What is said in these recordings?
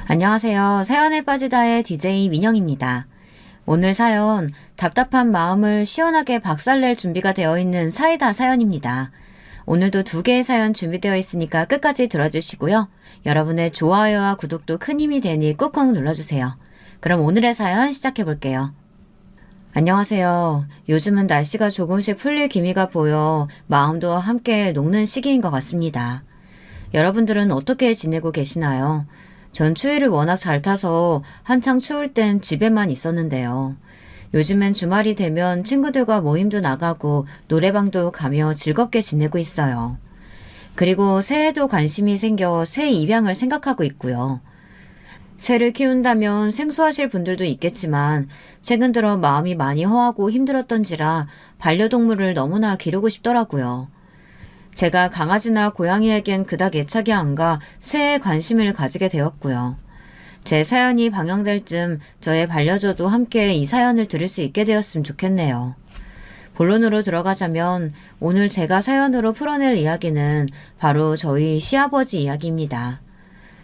안녕하세요. 사연에 빠지다의 DJ 민영입니다. 오늘 사연, 답답한 마음을 시원하게 박살낼 준비가 되어 있는 사이다 사연입니다. 오늘도 2개의 사연 준비되어 있으니까 끝까지 들어주시고요. 여러분의 좋아요와 구독도 큰 힘이 되니 꾹꾹 눌러주세요. 그럼 오늘의 사연 시작해볼게요. 안녕하세요. 요즘은 날씨가 조금씩 풀릴 기미가 보여 마음도 함께 녹는 시기인 것 같습니다. 여러분들은 어떻게 지내고 계시나요? 전 추위를 워낙 잘 타서 한창 추울 땐 집에만 있었는데요. 요즘엔 주말이 되면 친구들과 모임도 나가고 노래방도 가며 즐겁게 지내고 있어요. 그리고 새에도 관심이 생겨 새 입양을 생각하고 있고요. 새를 키운다면 생소하실 분들도 있겠지만 최근 들어 마음이 많이 허하고 힘들었던지라 반려동물을 너무나 기르고 싶더라고요. 제가 강아지나 고양이에겐 그닥 애착이 안 가 새에 관심을 가지게 되었고요. 제 사연이 방영될 즈음 저의 반려조도 함께 이 사연을 들을 수 있게 되었으면 좋겠네요. 본론으로 들어가자면 오늘 제가 사연으로 풀어낼 이야기는 바로 저희 시아버지 이야기입니다.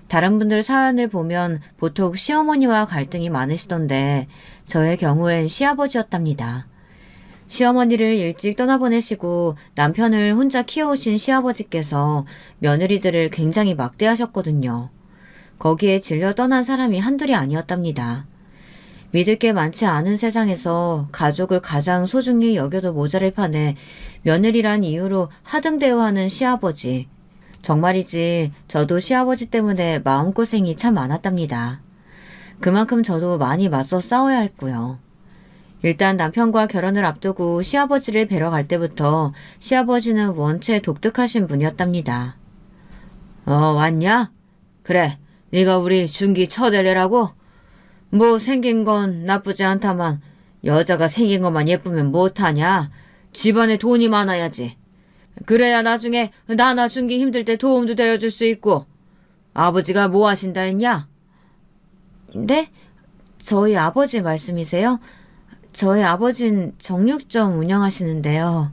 다른 분들 사연을 보면 보통 시어머니와 갈등이 많으시던데 저의 경우엔 시아버지였답니다. 시어머니를 일찍 떠나보내시고 남편을 혼자 키워오신 시아버지께서 며느리들을 굉장히 막대하셨거든요. 거기에 질려 떠난 사람이 한둘이 아니었답니다. 믿을 게 많지 않은 세상에서 가족을 가장 소중히 여겨도 모자를 파내 며느리란 이유로 하등 대우하는 시아버지. 정말이지 저도 시아버지 때문에 마음고생이 참 많았답니다. 그만큼 저도 많이 맞서 싸워야 했고요. 일단 남편과 결혼을 앞두고 시아버지를 뵈러 갈 때부터 시아버지는 원체 독특하신 분이었답니다. 왔냐? 그래, 네가 우리 준기 처대래라고? 뭐 생긴 건 나쁘지 않다만 여자가 생긴 것만 예쁘면 못하냐? 집안에 돈이 많아야지. 그래야 나중에 나나 준기 힘들 때 도움도 되어줄 수 있고. 아버지가 뭐 하신다 했냐? 네? 저희 아버지 말씀이세요? 저희 아버진 정육점 운영하시는데요.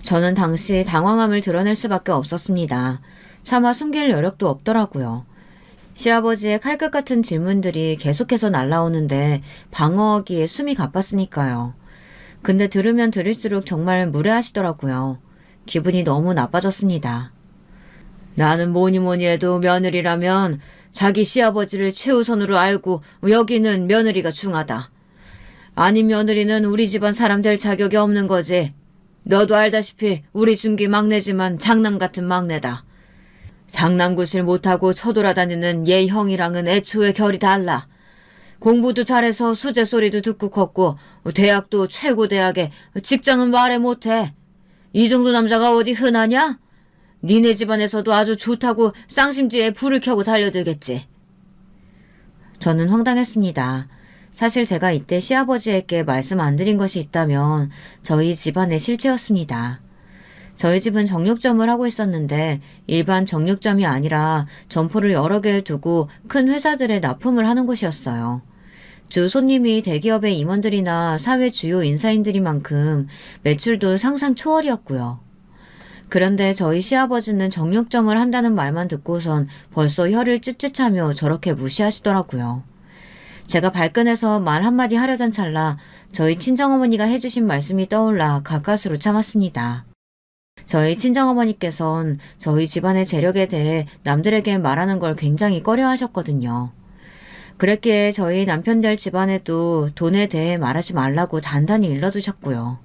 저는 당시 당황함을 드러낼 수밖에 없었습니다. 차마 숨길 여력도 없더라고요. 시아버지의 칼끝 같은 질문들이 계속해서 날라오는데 방어하기에 숨이 가빴으니까요. 근데 들으면 들을수록 정말 무례하시더라고요. 기분이 너무 나빠졌습니다. 나는 뭐니 해도 며느리라면 자기 시아버지를 최우선으로 알고 여기는 며느리가 중하다. 아닌 며느리는 우리 집안 사람 될 자격이 없는 거지. 너도 알다시피 우리 준기 막내지만 장남 같은 막내다. 장남구실 못하고 쳐돌아다니는 얘 형이랑은 애초에 결이 달라. 공부도 잘해서 수제 소리도 듣고 컸고 대학도 최고 대학에 직장은 말해 못해. 이 정도 남자가 어디 흔하냐? 니네 집안에서도 아주 좋다고 쌍심지에 불을 켜고 달려들겠지. 저는 황당했습니다. 사실 제가 이때 시아버지에게 말씀 안 드린 것이 있다면 저희 집안의 실체였습니다. 저희 집은 정육점을 하고 있었는데 일반 정육점이 아니라 점포를 여러 개 두고 큰 회사들에 납품을 하는 곳이었어요. 주 손님이 대기업의 임원들이나 사회 주요 인사인들인 만큼 매출도 상상 초월이었고요. 그런데 저희 시아버지는 정육점을 한다는 말만 듣고선 벌써 혀를 ጭጭ하며 저렇게 무시하시더라고요. 제가 발끈해서 말 한마디 하려던 찰나 저희 친정어머니가 해주신 말씀이 떠올라 가까스로 참았습니다. 저희 친정어머니께선 저희 집안의 재력에 대해 남들에게 말하는 걸 굉장히 꺼려하셨거든요. 그랬기에 저희 남편들 집안에도 돈에 대해 말하지 말라고 단단히 일러두셨고요.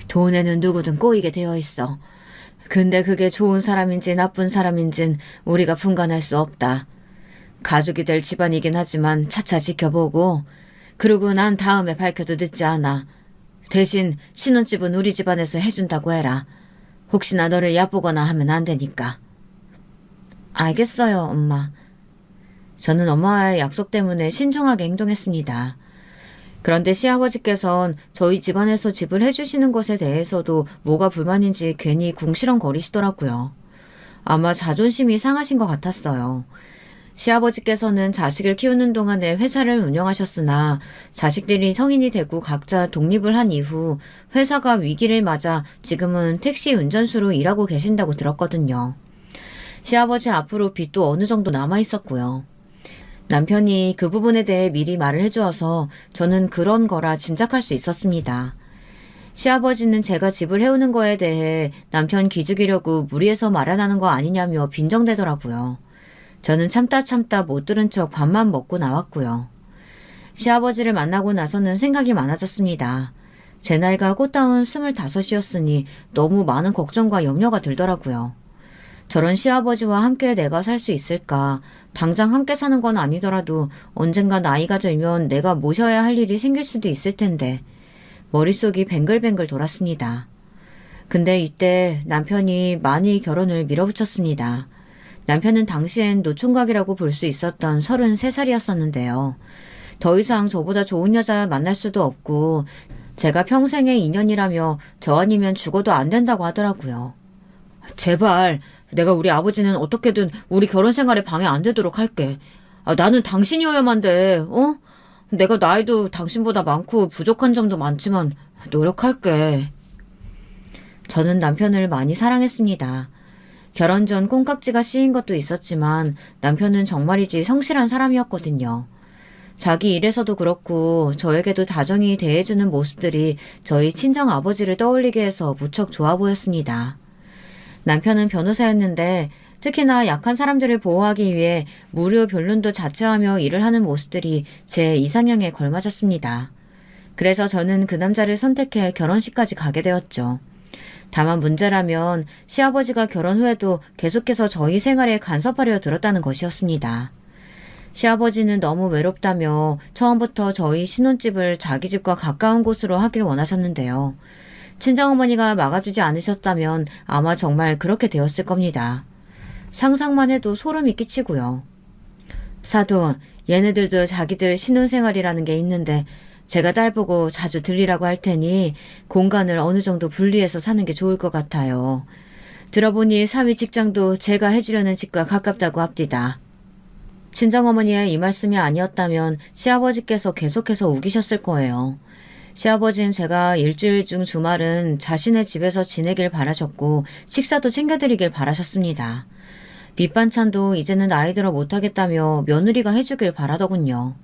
돈에는 누구든 꼬이게 되어 있어. 근데 그게 좋은 사람인지 나쁜 사람인진 우리가 분간할 수 없다. 가족이 될 집안이긴 하지만 차차 지켜보고 그러고 난 다음에 밝혀도 늦지 않아. 대신 신혼집은 우리 집안에서 해준다고 해라. 혹시나 너를 얕보거나 하면 안 되니까. 알겠어요, 엄마. 저는 엄마와의 약속 때문에 신중하게 행동했습니다. 그런데 시아버지께선 저희 집안에서 집을 해주시는 것에 대해서도 뭐가 불만인지 괜히 궁시렁거리시더라고요. 아마 자존심이 상하신 것 같았어요. 시아버지께서는 자식을 키우는 동안에 회사를 운영하셨으나 자식들이 성인이 되고 각자 독립을 한 이후 회사가 위기를 맞아 지금은 택시 운전수로 일하고 계신다고 들었거든요. 시아버지 앞으로 빚도 어느 정도 남아 있었고요. 남편이 그 부분에 대해 미리 말을 해주어서 저는 그런 거라 짐작할 수 있었습니다. 시아버지는 제가 집을 해오는 거에 대해 남편 기죽이려고 무리해서 마련하는 거 아니냐며 빈정대더라고요. 저는 참다 못 들은 척 밥만 먹고 나왔고요. 시아버지를 만나고 나서는 생각이 많아졌습니다. 제 나이가 꽃다운 25이었으니 너무 많은 걱정과 염려가 들더라고요. 저런 시아버지와 함께 내가 살 수 있을까? 당장 함께 사는 건 아니더라도 언젠가 나이가 들면 내가 모셔야 할 일이 생길 수도 있을 텐데 머릿속이 뱅글뱅글 돌았습니다. 근데 이때 남편이 많이 결혼을 밀어붙였습니다. 남편은 당시엔 노총각이라고 볼 수 있었던 33살이었었는데요. 더 이상 저보다 좋은 여자 만날 수도 없고 제가 평생의 인연이라며 저 아니면 죽어도 안 된다고 하더라고요. 제발 내가 우리 아버지는 어떻게든 우리 결혼 생활에 방해 안 되도록 할게. 나는 당신이어야만 돼. 어? 내가 나이도 당신보다 많고 부족한 점도 많지만 노력할게. 저는 남편을 많이 사랑했습니다. 결혼 전 콩깍지가 씌인 것도 있었지만 남편은 정말이지 성실한 사람이었거든요. 자기 일에서도 그렇고 저에게도 다정히 대해주는 모습들이 저희 친정 아버지를 떠올리게 해서 무척 좋아 보였습니다. 남편은 변호사였는데 특히나 약한 사람들을 보호하기 위해 무료 변론도 자처하며 일을 하는 모습들이 제 이상형에 걸맞았습니다. 그래서 저는 그 남자를 선택해 결혼식까지 가게 되었죠. 다만 문제라면 시아버지가 결혼 후에도 계속해서 저희 생활에 간섭하려 들었다는 것이었습니다. 시아버지는 너무 외롭다며 처음부터 저희 신혼집을 자기 집과 가까운 곳으로 하길 원하셨는데요. 친정어머니가 막아주지 않으셨다면 아마 정말 그렇게 되었을 겁니다. 상상만 해도 소름이 끼치고요. 사돈, 얘네들도 자기들 신혼생활이라는 게 있는데 제가 딸 보고 자주 들리라고 할 테니 공간을 어느 정도 분리해서 사는 게 좋을 것 같아요. 들어보니 사위 직장도 제가 해주려는 집과 가깝다고 합디다. 친정어머니의 이 말씀이 아니었다면 시아버지께서 계속해서 우기셨을 거예요. 시아버지는 제가 일주일 중 주말은 자신의 집에서 지내길 바라셨고 식사도 챙겨드리길 바라셨습니다. 밑반찬도 이제는 나이 들어 못하겠다며 며느리가 해주길 바라더군요.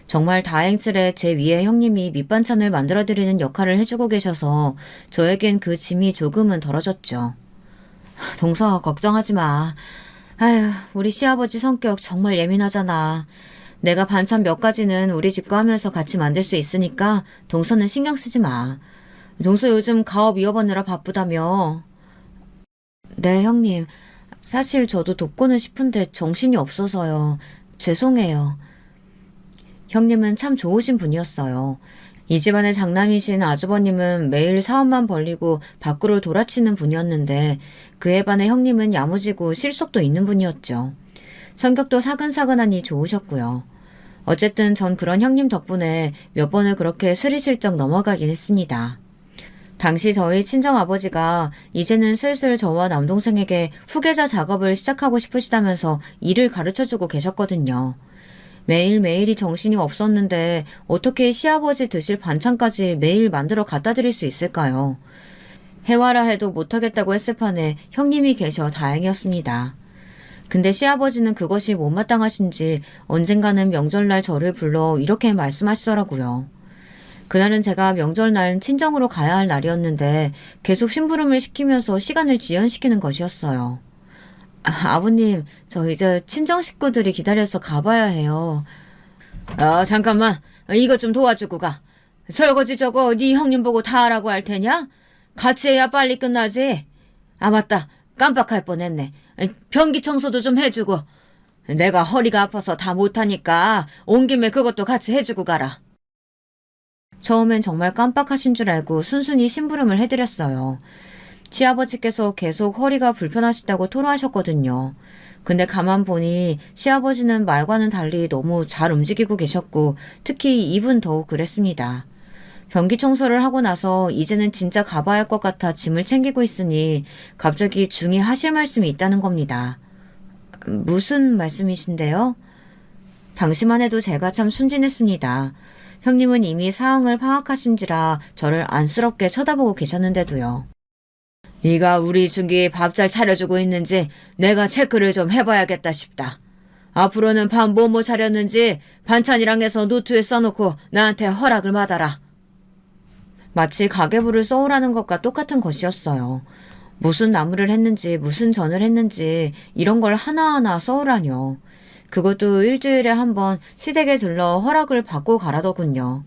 정말 다행스레 제 위에 형님이 밑반찬을 만들어드리는 역할을 해주고 계셔서 저에겐 그 짐이 조금은 덜어졌죠. 동서 걱정하지 마. 아휴, 우리 시아버지 성격 정말 예민하잖아. 내가 반찬 몇 가지는 우리 집 거 하면서 같이 만들 수 있으니까 동서는 신경 쓰지 마. 동서 요즘 가업 이어받느라 바쁘다며. 네, 형님. 사실 저도 돕고는 싶은데 정신이 없어서요. 죄송해요. 형님은 참 좋으신 분이었어요. 이 집안의 장남이신 아주버님은 매일 사업만 벌리고 밖으로 돌아치는 분이었는데 그에 반해 형님은 야무지고 실속도 있는 분이었죠. 성격도 사근사근하니 좋으셨고요. 어쨌든 전 그런 형님 덕분에 몇 번을 그렇게 스리슬쩍 넘어가긴 했습니다. 당시 저희 친정아버지가 이제는 슬슬 저와 남동생에게 후계자 작업을 시작하고 싶으시다면서 일을 가르쳐주고 계셨거든요. 매일매일이 정신이 없었는데 어떻게 시아버지 드실 반찬까지 매일 만들어 갖다 드릴 수 있을까요? 해와라 해도 못하겠다고 했을 판에 형님이 계셔 다행이었습니다. 근데 시아버지는 그것이 못마땅하신지 언젠가는 명절날 저를 불러 이렇게 말씀하시더라고요. 그날은 제가 명절날 친정으로 가야 할 날이었는데 계속 심부름을 시키면서 시간을 지연시키는 것이었어요. 아버님, 저 이제 친정 식구들이 기다려서 가봐야 해요. 잠깐만. 이것 좀 도와주고 가. 설거지 저거 네 형님 보고 다 하라고 할 테냐? 같이 해야 빨리 끝나지. 맞다. 깜빡할 뻔했네. 변기 청소도 좀 해주고. 내가 허리가 아파서 다 못하니까 온 김에 그것도 같이 해주고 가라. 처음엔 정말 깜빡하신 줄 알고 순순히 심부름을 해드렸어요. 시아버지께서 계속 허리가 불편하시다고 토로하셨거든요. 근데 가만 보니 시아버지는 말과는 달리 너무 잘 움직이고 계셨고 특히 입은 더욱 그랬습니다. 변기 청소를 하고 나서 이제는 진짜 가봐야 할 것 같아 짐을 챙기고 있으니 갑자기 중히 하실 말씀이 있다는 겁니다. 무슨 말씀이신데요? 당시만 해도 제가 참 순진했습니다. 형님은 이미 상황을 파악하신지라 저를 안쓰럽게 쳐다보고 계셨는데도요. 네가 우리 준기 밥 잘 차려주고 있는지 내가 체크를 좀 해봐야겠다 싶다. 앞으로는 밥 뭐뭐 차렸는지 반찬이랑 해서 노트에 써놓고 나한테 허락을 받아라. 마치 가계부를 써오라는 것과 똑같은 것이었어요. 무슨 나무를 했는지 무슨 전을 했는지 이런 걸 하나하나 써오라뇨. 그것도 일주일에 한 번 시댁에 들러 허락을 받고 가라더군요.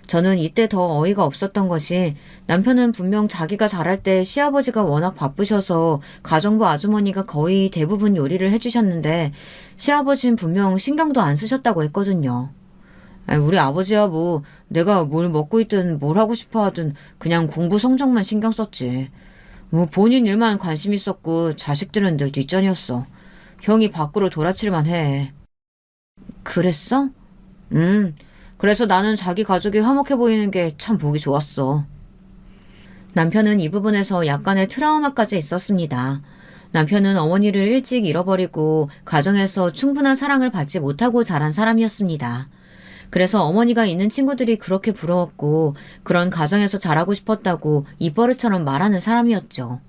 저는 이때 더 어이가 없었던 것이 남편은 분명 자기가 잘할 때 시아버지가 워낙 바쁘셔서 가정부 아주머니가 거의 대부분 요리를 해주셨는데 시아버지는 분명 신경도 안 쓰셨다고 했거든요. 우리 아버지야 뭐 내가 뭘 먹고 있든 뭘 하고 싶어 하든 그냥 공부 성적만 신경 썼지. 뭐 본인 일만 관심 있었고 자식들은 늘 뒷전이었어. 형이 밖으로 돌아칠만 해. 그랬어? 그래서 나는 자기 가족이 화목해 보이는 게 참 보기 좋았어. 남편은 이 부분에서 약간의 트라우마까지 있었습니다. 남편은 어머니를 일찍 잃어버리고 가정에서 충분한 사랑을 받지 못하고 자란 사람이었습니다. 그래서 어머니가 있는 친구들이 그렇게 부러웠고 그런 가정에서 자라고 싶었다고 입버릇처럼 말하는 사람이었죠.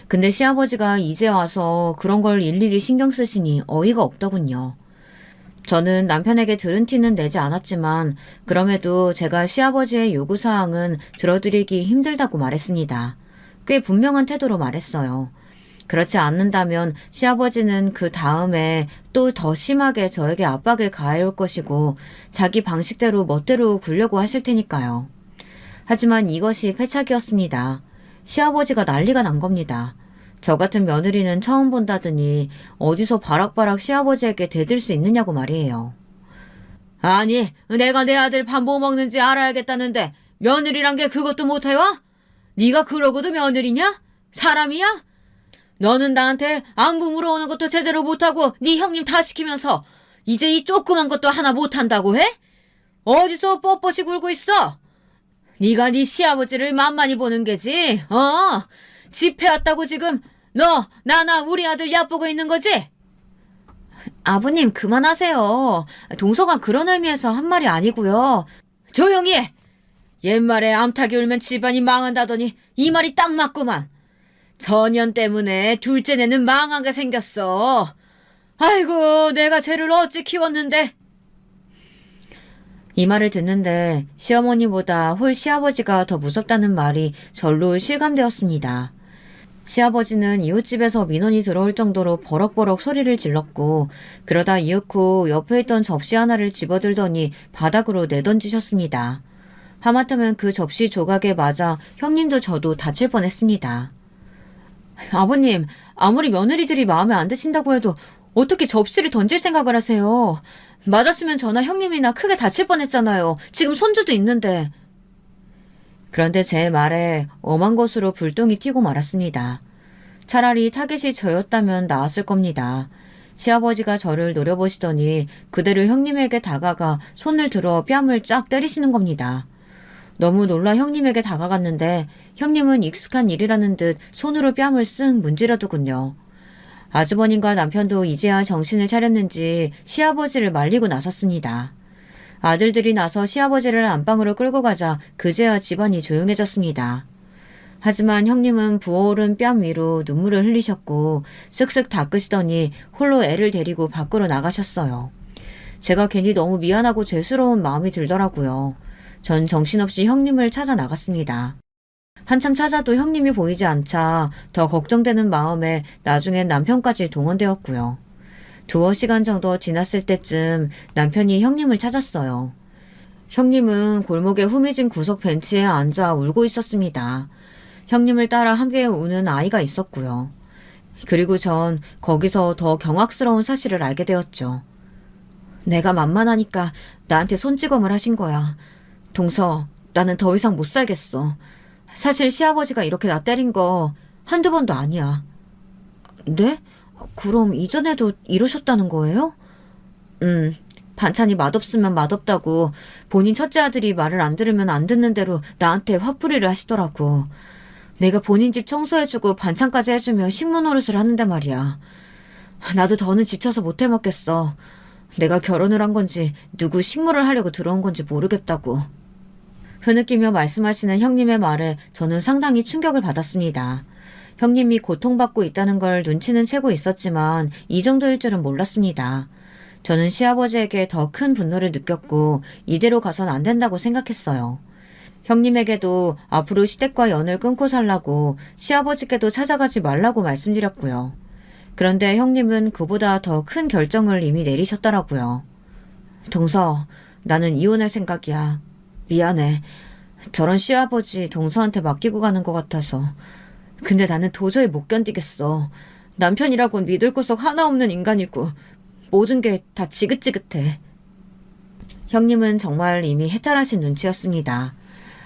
근데 시아버지가 이제 와서 그런 걸 일일이 신경 쓰시니 어이가 없더군요. 저는 남편에게 들은 티는 내지 않았지만 그럼에도 제가 시아버지의 요구사항은 들어드리기 힘들다고 말했습니다. 꽤 분명한 태도로 말했어요. 그렇지 않는다면 시아버지는 그 다음에 또 더 심하게 저에게 압박을 가해올 것이고 자기 방식대로 멋대로 굴려고 하실 테니까요. 하지만 이것이 패착이었습니다. 시아버지가 난리가 난 겁니다. 저 같은 며느리는 처음 본다더니 어디서 바락바락 시아버지에게 대들 수 있느냐고 말이에요. 아니, 내가 내 아들 밥 뭐 먹는지 알아야겠다는데 며느리란 게 그것도 못해요? 네가 그러고도 며느리냐? 사람이야? 너는 나한테 안부 물어오는 것도 제대로 못하고 네 형님 다 시키면서 이제 이 조그만 것도 하나 못한다고 해? 어디서 뻣뻣이 굴고 있어? 네가 네 시아버지를 만만히 보는 게지? 집해왔다고 지금 너, 나나 우리 아들 얕보고 있는 거지? 아버님 그만하세요. 동서가 그런 의미에서 한 말이 아니고요. 조용히 해. 옛말에 암탉이 울면 집안이 망한다더니 이 말이 딱 맞구만. 전년 때문에 둘째내는 망하게 생겼어. 아이고 내가 쟤를 어찌 키웠는데. 이 말을 듣는데 시어머니보다 홀 시아버지가 더 무섭다는 말이 절로 실감되었습니다. 시아버지는 이웃집에서 민원이 들어올 정도로 버럭버럭 소리를 질렀고 그러다 이윽고 옆에 있던 접시 하나를 집어들더니 바닥으로 내던지셨습니다. 하마터면 그 접시 조각에 맞아 형님도 저도 다칠 뻔했습니다. 아버님, 아무리 며느리들이 마음에 안 드신다고 해도 어떻게 접시를 던질 생각을 하세요? 맞았으면 저나 형님이나 크게 다칠 뻔했잖아요. 지금 손주도 있는데. 그런데 제 말에 엄한 것으로 불똥이 튀고 말았습니다. 차라리 타겟이 저였다면 나았을 겁니다. 시아버지가 저를 노려보시더니 그대로 형님에게 다가가 손을 들어 뺨을 쫙 때리시는 겁니다. 너무 놀라 형님에게 다가갔는데 형님은 익숙한 일이라는 듯 손으로 뺨을 쓱 문지르더군요. 아주버님과 남편도 이제야 정신을 차렸는지 시아버지를 말리고 나섰습니다. 아들들이 나서 시아버지를 안방으로 끌고 가자 그제야 집안이 조용해졌습니다. 하지만 형님은 부어오른 뺨 위로 눈물을 흘리셨고 쓱쓱 닦으시더니 홀로 애를 데리고 밖으로 나가셨어요. 제가 괜히 너무 미안하고 죄스러운 마음이 들더라고요. 전 정신없이 형님을 찾아 나갔습니다. 한참 찾아도 형님이 보이지 않자 더 걱정되는 마음에 나중엔 남편까지 동원되었고요. 두어 시간 정도 지났을 때쯤 남편이 형님을 찾았어요. 형님은 골목에 후미진 구석 벤치에 앉아 울고 있었습니다. 형님을 따라 함께 우는 아이가 있었고요. 그리고 전 거기서 더 경악스러운 사실을 알게 되었죠. 내가 만만하니까 나한테 손찌검을 하신 거야. 동서, 나는 더 이상 못 살겠어. 사실 시아버지가 이렇게 나 때린 거 한두 번도 아니야. 네? 그럼 이전에도 이러셨다는 거예요? 반찬이 맛없으면 맛없다고 본인 첫째 아들이 말을 안 들으면 안 듣는 대로 나한테 화풀이를 하시더라고. 내가 본인 집 청소해주고 반찬까지 해주며 식모 노릇을 하는데 말이야. 나도 더는 지쳐서 못 해먹겠어. 내가 결혼을 한 건지 누구 식모를 하려고 들어온 건지 모르겠다고. 흐느끼며 말씀하시는 형님의 말에 저는 상당히 충격을 받았습니다. 형님이 고통받고 있다는 걸 눈치는 채고 있었지만 이 정도일 줄은 몰랐습니다. 저는 시아버지에게 더 큰 분노를 느꼈고 이대로 가선 안 된다고 생각했어요. 형님에게도 앞으로 시댁과 연을 끊고 살라고 시아버지께도 찾아가지 말라고 말씀드렸고요. 그런데 형님은 그보다 더 큰 결정을 이미 내리셨더라고요. 동서, 나는 이혼할 생각이야. 미안해. 저런 시아버지 동서한테 맡기고 가는 것 같아서. 근데 나는 도저히 못 견디겠어. 남편이라곤 믿을 구석 하나 없는 인간이고 모든 게 다 지긋지긋해. 형님은 정말 이미 해탈하신 눈치였습니다.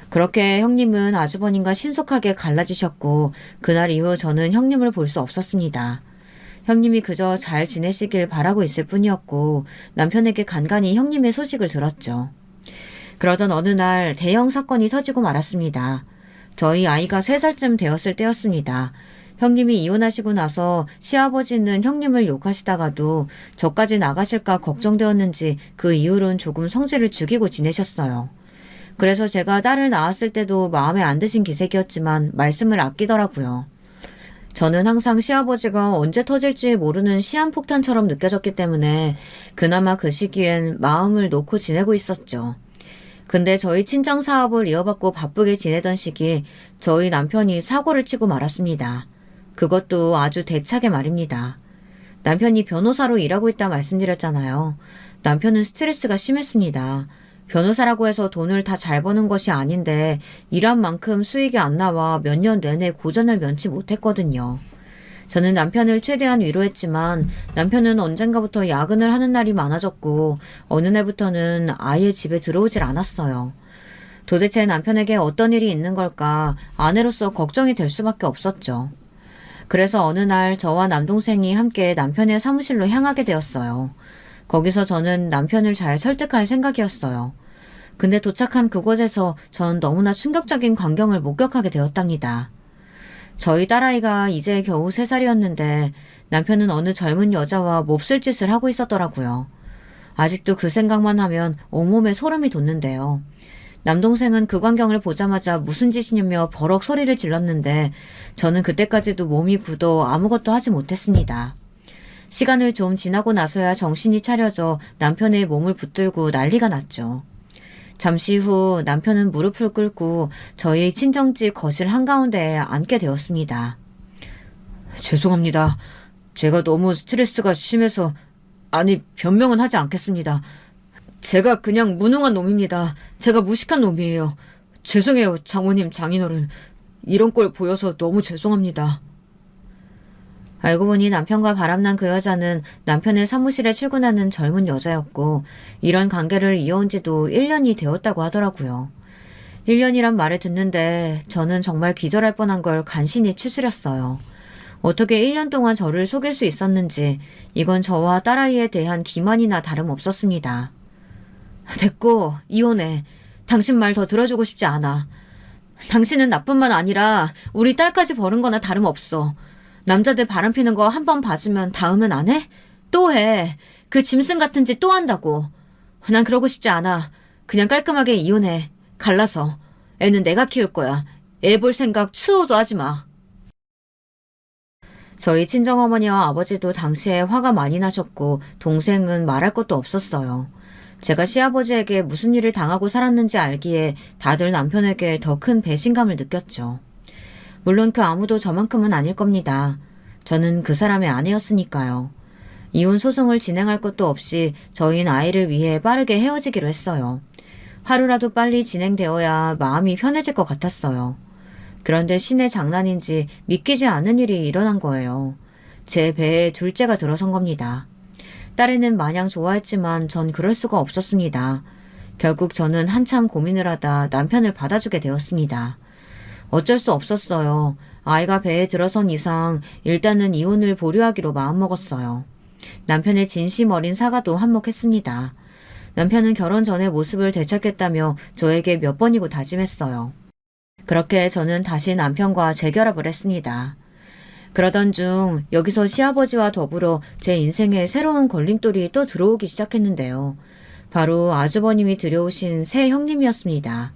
그렇게 형님은 아주버님과 신속하게 갈라지셨고 그날 이후 저는 형님을 볼 수 없었습니다. 형님이 그저 잘 지내시길 바라고 있을 뿐이었고 남편에게 간간히 형님의 소식을 들었죠. 그러던 어느 날 대형 사건이 터지고 말았습니다. 저희 아이가 3살쯤 되었을 때였습니다. 형님이 이혼하시고 나서 시아버지는 형님을 욕하시다가도 저까지 나가실까 걱정되었는지 그 이후로는 조금 성질을 죽이고 지내셨어요. 그래서 제가 딸을 낳았을 때도 마음에 안 드신 기색이었지만 말씀을 아끼더라고요. 저는 항상 시아버지가 언제 터질지 모르는 시한폭탄처럼 느껴졌기 때문에 그나마 그 시기엔 마음을 놓고 지내고 있었죠. 근데 저희 친정 사업을 이어받고 바쁘게 지내던 시기에 저희 남편이 사고를 치고 말았습니다. 그것도 아주 대차게 말입니다. 남편이 변호사로 일하고 있다 말씀드렸잖아요. 남편은 스트레스가 심했습니다. 변호사라고 해서 돈을 다 잘 버는 것이 아닌데 일한 만큼 수익이 안 나와 몇 년 내내 고전을 면치 못했거든요. 저는 남편을 최대한 위로했지만 남편은 언젠가부터 야근을 하는 날이 많아졌고 어느 날부터는 아예 집에 들어오질 않았어요. 도대체 남편에게 어떤 일이 있는 걸까 아내로서 걱정이 될 수밖에 없었죠. 그래서 어느 날 저와 남동생이 함께 남편의 사무실로 향하게 되었어요. 거기서 저는 남편을 잘 설득할 생각이었어요. 근데 도착한 그곳에서 전 너무나 충격적인 광경을 목격하게 되었답니다. 저희 딸아이가 이제 겨우 3살이었는데 남편은 어느 젊은 여자와 몹쓸 짓을 하고 있었더라고요. 아직도 그 생각만 하면 온몸에 소름이 돋는데요. 남동생은 그 광경을 보자마자 무슨 짓이냐며 버럭 소리를 질렀는데 저는 그때까지도 몸이 굳어 아무것도 하지 못했습니다. 시간을 좀 지나고 나서야 정신이 차려져 남편의 몸을 붙들고 난리가 났죠. 잠시 후 남편은 무릎을 꿇고 저희 친정집 거실 한가운데에 앉게 되었습니다. 죄송합니다. 제가 너무 스트레스가 심해서 변명은 하지 않겠습니다. 제가 그냥 무능한 놈입니다. 제가 무식한 놈이에요. 죄송해요, 장모님, 장인어른. 이런 꼴 보여서 너무 죄송합니다. 알고 보니 남편과 바람난 그 여자는 남편의 사무실에 출근하는 젊은 여자였고 이런 관계를 이어온 지도 1년이 되었다고 하더라고요. 1년이란 말을 듣는데 저는 정말 기절할 뻔한 걸 간신히 추스렸어요. 어떻게 1년 동안 저를 속일 수 있었는지 이건 저와 딸아이에 대한 기만이나 다름없었습니다. 됐고 이혼해. 당신 말 더 들어주고 싶지 않아. 당신은 나뿐만 아니라 우리 딸까지 버린 거나 다름없어. 남자들 바람피는 거 한 번 봐주면 다음은 안 해? 또 해. 그 짐승 같은 짓 또 한다고. 난 그러고 싶지 않아. 그냥 깔끔하게 이혼해. 갈라서. 애는 내가 키울 거야. 애 볼 생각 추호도 하지 마. 저희 친정어머니와 아버지도 당시에 화가 많이 나셨고 동생은 말할 것도 없었어요. 제가 시아버지에게 무슨 일을 당하고 살았는지 알기에 다들 남편에게 더 큰 배신감을 느꼈죠. 물론 그 아무도 저만큼은 아닐 겁니다. 저는 그 사람의 아내였으니까요. 이혼 소송을 진행할 것도 없이 저희는 아이를 위해 빠르게 헤어지기로 했어요. 하루라도 빨리 진행되어야 마음이 편해질 것 같았어요. 그런데 신의 장난인지 믿기지 않는 일이 일어난 거예요. 제 배에 둘째가 들어선 겁니다. 딸애는 마냥 좋아했지만 전 그럴 수가 없었습니다. 결국 저는 한참 고민을 하다 남편을 받아주게 되었습니다. 어쩔 수 없었어요. 아이가 배에 들어선 이상 일단은 이혼을 보류하기로 마음먹었어요. 남편의 진심 어린 사과도 한몫했습니다. 남편은 결혼 전의 모습을 되찾겠다며 저에게 몇 번이고 다짐했어요. 그렇게 저는 다시 남편과 재결합을 했습니다. 그러던 중 여기서 시아버지와 더불어 제 인생에 새로운 걸림돌이 또 들어오기 시작했는데요. 바로 아주버님이 들여오신 새 형님이었습니다.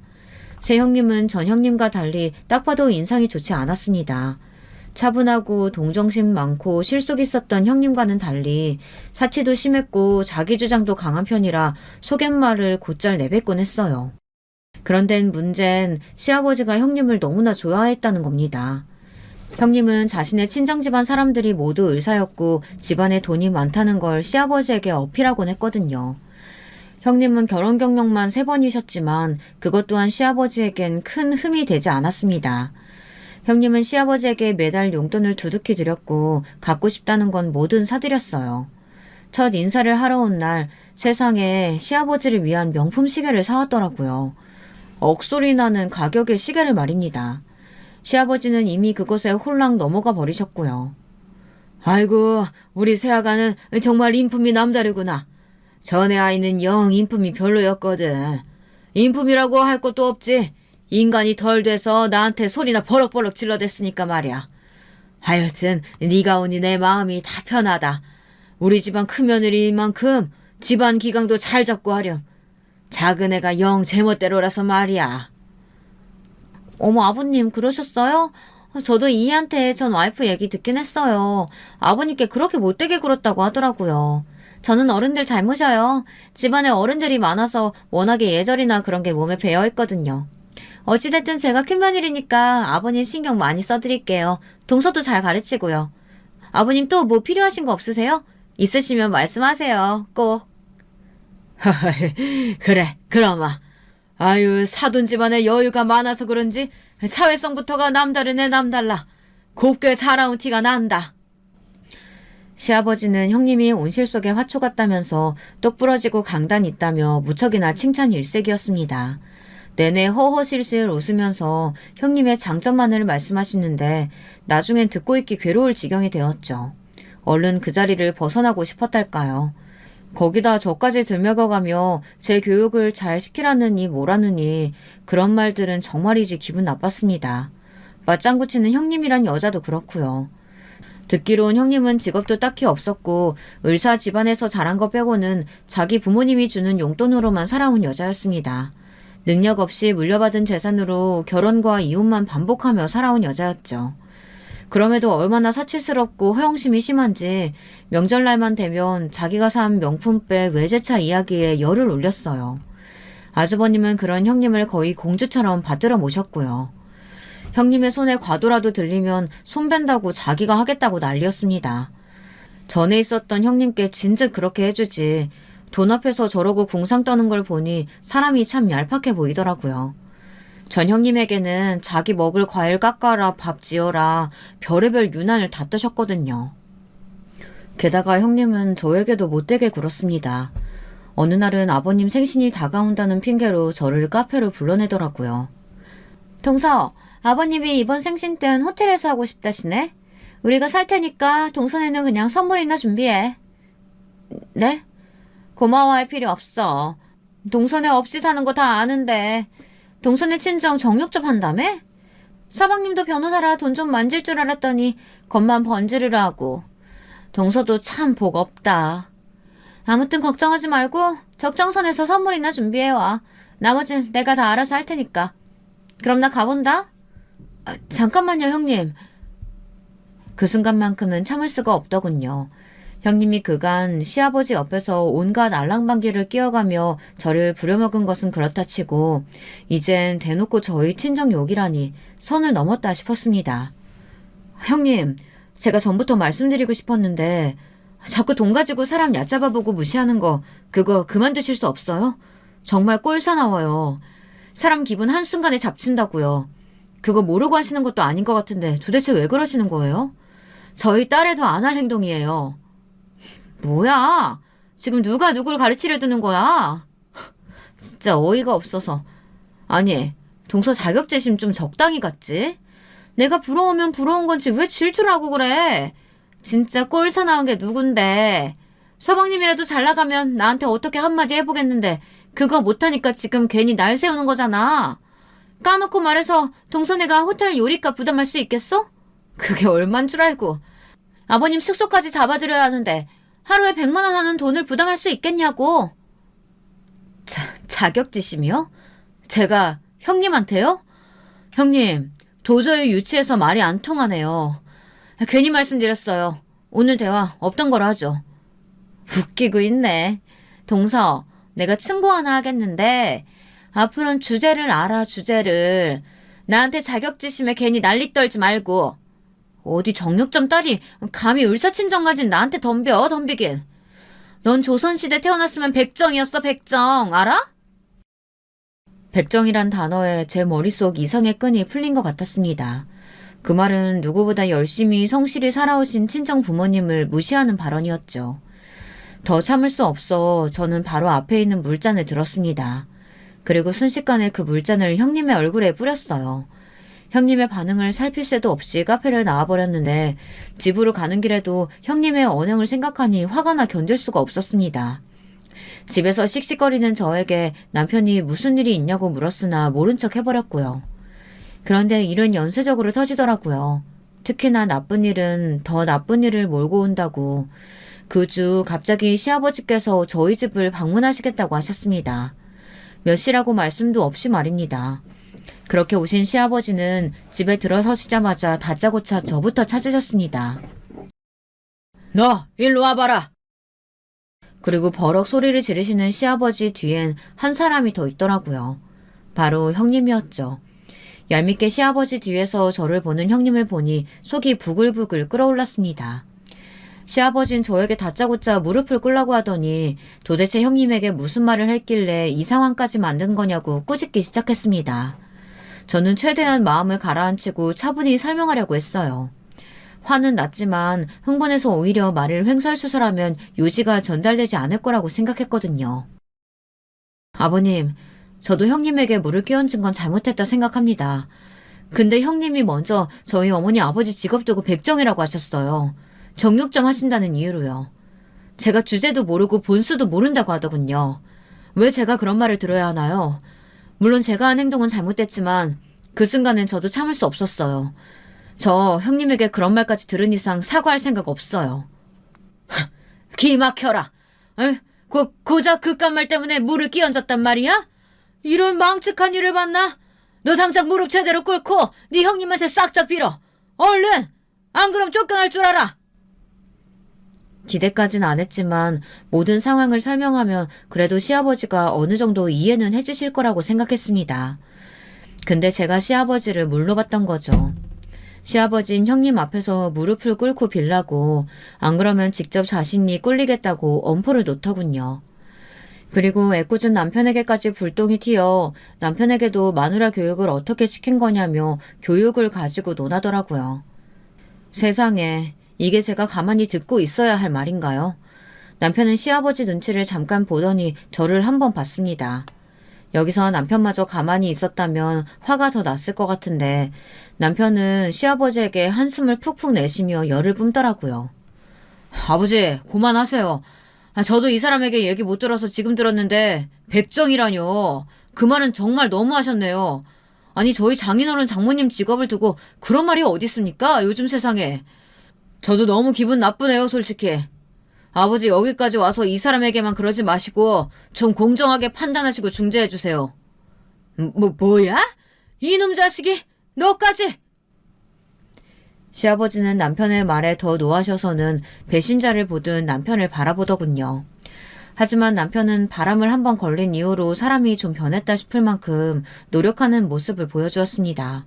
새 형님은 전 형님과 달리 딱 봐도 인상이 좋지 않았습니다. 차분하고 동정심 많고 실속 있었던 형님과는 달리 사치도 심했고 자기 주장도 강한 편이라 속갯말을 곧잘 내뱉곤 했어요. 그런데 문제는 시아버지가 형님을 너무나 좋아했다는 겁니다. 형님은 자신의 친정집안 사람들이 모두 의사였고 집안에 돈이 많다는 걸 시아버지에게 어필하곤 했거든요. 형님은 결혼 경력만 3번이셨지만 그것 또한 시아버지에겐 큰 흠이 되지 않았습니다. 형님은 시아버지에게 매달 용돈을 두둑히 드렸고 갖고 싶다는 건 뭐든 사드렸어요. 첫 인사를 하러 온 날 세상에 시아버지를 위한 명품 시계를 사왔더라고요. 억소리 나는 가격의 시계를 말입니다. 시아버지는 이미 그것에 홀랑 넘어가 버리셨고요. 아이고, 우리 새아가는 정말 인품이 남다르구나. 전에 아이는 영 인품이 별로였거든. 인품이라고 할 것도 없지. 인간이 덜 돼서 나한테 소리나 버럭버럭 질러댔으니까 말이야. 하여튼 네가 오니 내 마음이 다 편하다. 우리 집안 큰며느리만큼 집안 기강도 잘 잡고 하렴. 작은 애가 영 제멋대로라서 말이야. 어머, 아버님 그러셨어요? 저도 이희한테 전 와이프 얘기 듣긴 했어요. 아버님께 그렇게 못되게 굴었다고 하더라고요. 저는 어른들 잘못이요. 집안에 어른들이 많아서 워낙에 예절이나 그런 게 몸에 배어있거든요. 어찌됐든 제가 큰며느리니까 아버님 신경 많이 써드릴게요. 동서도 잘 가르치고요. 아버님 또 뭐 필요하신 거 없으세요? 있으시면 말씀하세요. 꼭. 그래, 그럼아. 아유, 사돈 집안에 여유가 많아서 그런지 사회성부터가 남다르네 남달라. 곱게 살아온 티가 난다. 시아버지는 형님이 온실 속에 화초 같다면서 똑 부러지고 강단 있다며 무척이나 칭찬 일색이었습니다. 내내 허허실실 웃으면서 형님의 장점만을 말씀하시는데 나중엔 듣고 있기 괴로울 지경이 되었죠. 얼른 그 자리를 벗어나고 싶었달까요. 거기다 저까지 들먹여가며 제 교육을 잘 시키라느니 뭐라느니 그런 말들은 정말이지 기분 나빴습니다. 맞장구치는 형님이란 여자도 그렇고요. 듣기론 형님은 직업도 딱히 없었고 의사 집안에서 자란 거 빼고는 자기 부모님이 주는 용돈으로만 살아온 여자였습니다. 능력 없이 물려받은 재산으로 결혼과 이혼만 반복하며 살아온 여자였죠. 그럼에도 얼마나 사치스럽고 허영심이 심한지 명절날만 되면 자기가 산 명품백 외제차 이야기에 열을 올렸어요. 아주버님은 그런 형님을 거의 공주처럼 받들어 모셨고요. 형님의 손에 과도라도 들리면 손댄다고 자기가 하겠다고 난리였습니다. 전에 있었던 형님께 진즉 그렇게 해주지 돈 앞에서 저러고 궁상 떠는 걸 보니 사람이 참 얄팍해 보이더라고요. 전 형님에게는 자기 먹을 과일 깎아라 밥 지어라 별의별 유난을 다 떠셨거든요. 게다가 형님은 저에게도 못되게 굴었습니다. 어느 날은 아버님 생신이 다가온다는 핑계로 저를 카페로 불러내더라고요. 동서, 아버님이 이번 생신 땐 호텔에서 하고 싶다시네. 우리가 살 테니까 동선에는 그냥 선물이나 준비해. 네? 고마워할 필요 없어. 동선에 없이 사는 거 다 아는데 동선에 친정 정육점 한다며? 사방님도 변호사라 돈 좀 만질 줄 알았더니 겉만 번지르르 하고. 동서도 참 복 없다. 아무튼 걱정하지 말고 적정선에서 선물이나 준비해와. 나머진 내가 다 알아서 할 테니까. 그럼 나 가본다? 잠깐만요, 형님. 그 순간만큼은 참을 수가 없더군요. 형님이 그간 시아버지 옆에서 온갖 알랑방귀를 끼어가며 저를 부려먹은 것은 그렇다 치고 이젠 대놓고 저희 친정 욕이라니 선을 넘었다 싶었습니다. 형님, 제가 전부터 말씀드리고 싶었는데 자꾸 돈 가지고 사람 얕잡아보고 무시하는 거 그거 그만두실 수 없어요? 정말 꼴사나워요. 사람 기분 한순간에 잡친다고요. 그거 모르고 하시는 것도 아닌 것 같은데 도대체 왜 그러시는 거예요? 저희 딸애도 안 할 행동이에요. 뭐야? 지금 누가 누굴 가르치려 드는 거야? 진짜 어이가 없어서. 아니, 동서 자격지심 좀 적당히 갖지? 내가 부러우면 부러운 건지 왜 질투를 고 그래? 진짜 꼴사 나온 게 누군데? 서방님이라도 잘 나가면 나한테 어떻게 한마디 해보겠는데 그거 못하니까 지금 괜히 날 세우는 거잖아. 까놓고 말해서 동서네가 호텔 요리값 부담할 수 있겠어? 그게 얼만 줄 알고. 아버님 숙소까지 잡아드려야 하는데 하루에 100만 원 하는 돈을 부담할 수 있겠냐고. 자격지심이요? 제가 형님한테요? 형님, 도저히 유치해서 말이 안 통하네요. 괜히 말씀드렸어요. 오늘 대화 없던 거로 하죠. 웃기고 있네. 동서, 내가 충고 하나 하겠는데 앞으로는 주제를 알아, 주제를. 나한테 자격지심에 괜히 난리 떨지 말고. 어디 정육점 딸이 감히 을사친정 가진 나한테 덤비긴. 넌 조선시대 태어났으면 백정이었어, 백정. 알아? 백정이란 단어에 제 머릿속 이성의 끈이 풀린 것 같았습니다. 그 말은 누구보다 열심히 성실히 살아오신 친정 부모님을 무시하는 발언이었죠. 더 참을 수 없어 저는 바로 앞에 있는 물잔을 들었습니다. 그리고 순식간에 그 물잔을 형님의 얼굴에 뿌렸어요. 형님의 반응을 살필 새도 없이 카페를 나와버렸는데 집으로 가는 길에도 형님의 언행을 생각하니 화가 나 견딜 수가 없었습니다. 집에서 씩씩거리는 저에게 남편이 무슨 일이 있냐고 물었으나 모른 척 해버렸고요. 그런데 일은 연쇄적으로 터지더라고요. 특히나 나쁜 일은 더 나쁜 일을 몰고 온다고. 그 주 갑자기 시아버지께서 저희 집을 방문하시겠다고 하셨습니다. 몇 시라고 말씀도 없이 말입니다. 그렇게 오신 시아버지는 집에 들어서시자마자 다짜고짜 저부터 찾으셨습니다. 너 일로 와봐라. 그리고 버럭 소리를 지르시는 시아버지 뒤엔 한 사람이 더 있더라고요. 바로 형님이었죠. 얄밉게 시아버지 뒤에서 저를 보는 형님을 보니 속이 부글부글 끓어올랐습니다. 시아버진 저에게 다짜고짜 무릎을 꿇라고 하더니 도대체 형님에게 무슨 말을 했길래 이 상황까지 만든 거냐고 꾸짖기 시작했습니다. 저는 최대한 마음을 가라앉히고 차분히 설명하려고 했어요. 화는 났지만 흥분해서 오히려 말을 횡설수설하면 요지가 전달되지 않을 거라고 생각했거든요. 아버님, 저도 형님에게 물을 끼얹은 건 잘못했다 생각합니다. 근데 형님이 먼저 저희 어머니 아버지 직업 두고 백정이라고 하셨어요. 정육점 하신다는 이유로요. 제가 주제도 모르고 본수도 모른다고 하더군요. 왜 제가 그런 말을 들어야 하나요? 물론 제가 한 행동은 잘못됐지만 그 순간엔 저도 참을 수 없었어요. 저 형님에게 그런 말까지 들은 이상 사과할 생각 없어요. 기 막혀라. 고작 그깟 말 때문에 물을 끼얹었단 말이야? 이런 망측한 일을 봤나? 너 당장 무릎 제대로 꿇고 네 형님한테 싹 다 빌어. 얼른! 안 그럼 쫓겨날 줄 알아. 기대까진 안 했지만 모든 상황을 설명하면 그래도 시아버지가 어느 정도 이해는 해주실 거라고 생각했습니다. 근데 제가 시아버지를 물로 봤던 거죠. 시아버진 형님 앞에서 무릎을 꿇고 빌라고 안 그러면 직접 자신이 꿀리겠다고 엄포를 놓더군요. 그리고 애꿎은 남편에게까지 불똥이 튀어 남편에게도 마누라 교육을 어떻게 시킨 거냐며 교육을 가지고 논하더라고요. 세상에, 이게 제가 가만히 듣고 있어야 할 말인가요? 남편은 시아버지 눈치를 잠깐 보더니 저를 한번 봤습니다. 여기서 남편마저 가만히 있었다면 화가 더 났을 것 같은데 남편은 시아버지에게 한숨을 푹푹 내쉬며 열을 뿜더라고요. 아버지, 그만하세요. 저도 이 사람에게 얘기 못 들어서 지금 들었는데 백정이라뇨. 그 말은 정말 너무하셨네요. 아니, 저희 장인어른 장모님 직업을 두고 그런 말이 어디 있습니까? 요즘 세상에. 저도 너무 기분 나쁘네요, 솔직히. 아버지, 여기까지 와서 이 사람에게만 그러지 마시고 좀 공정하게 판단하시고 중재해주세요. 뭐야? 이놈 자식이? 너까지? 시아버지는 남편의 말에 더 노하셔서는 배신자를 보듯 남편을 바라보더군요. 하지만 남편은 바람을 한번 걸린 이후로 사람이 좀 변했다 싶을 만큼 노력하는 모습을 보여주었습니다.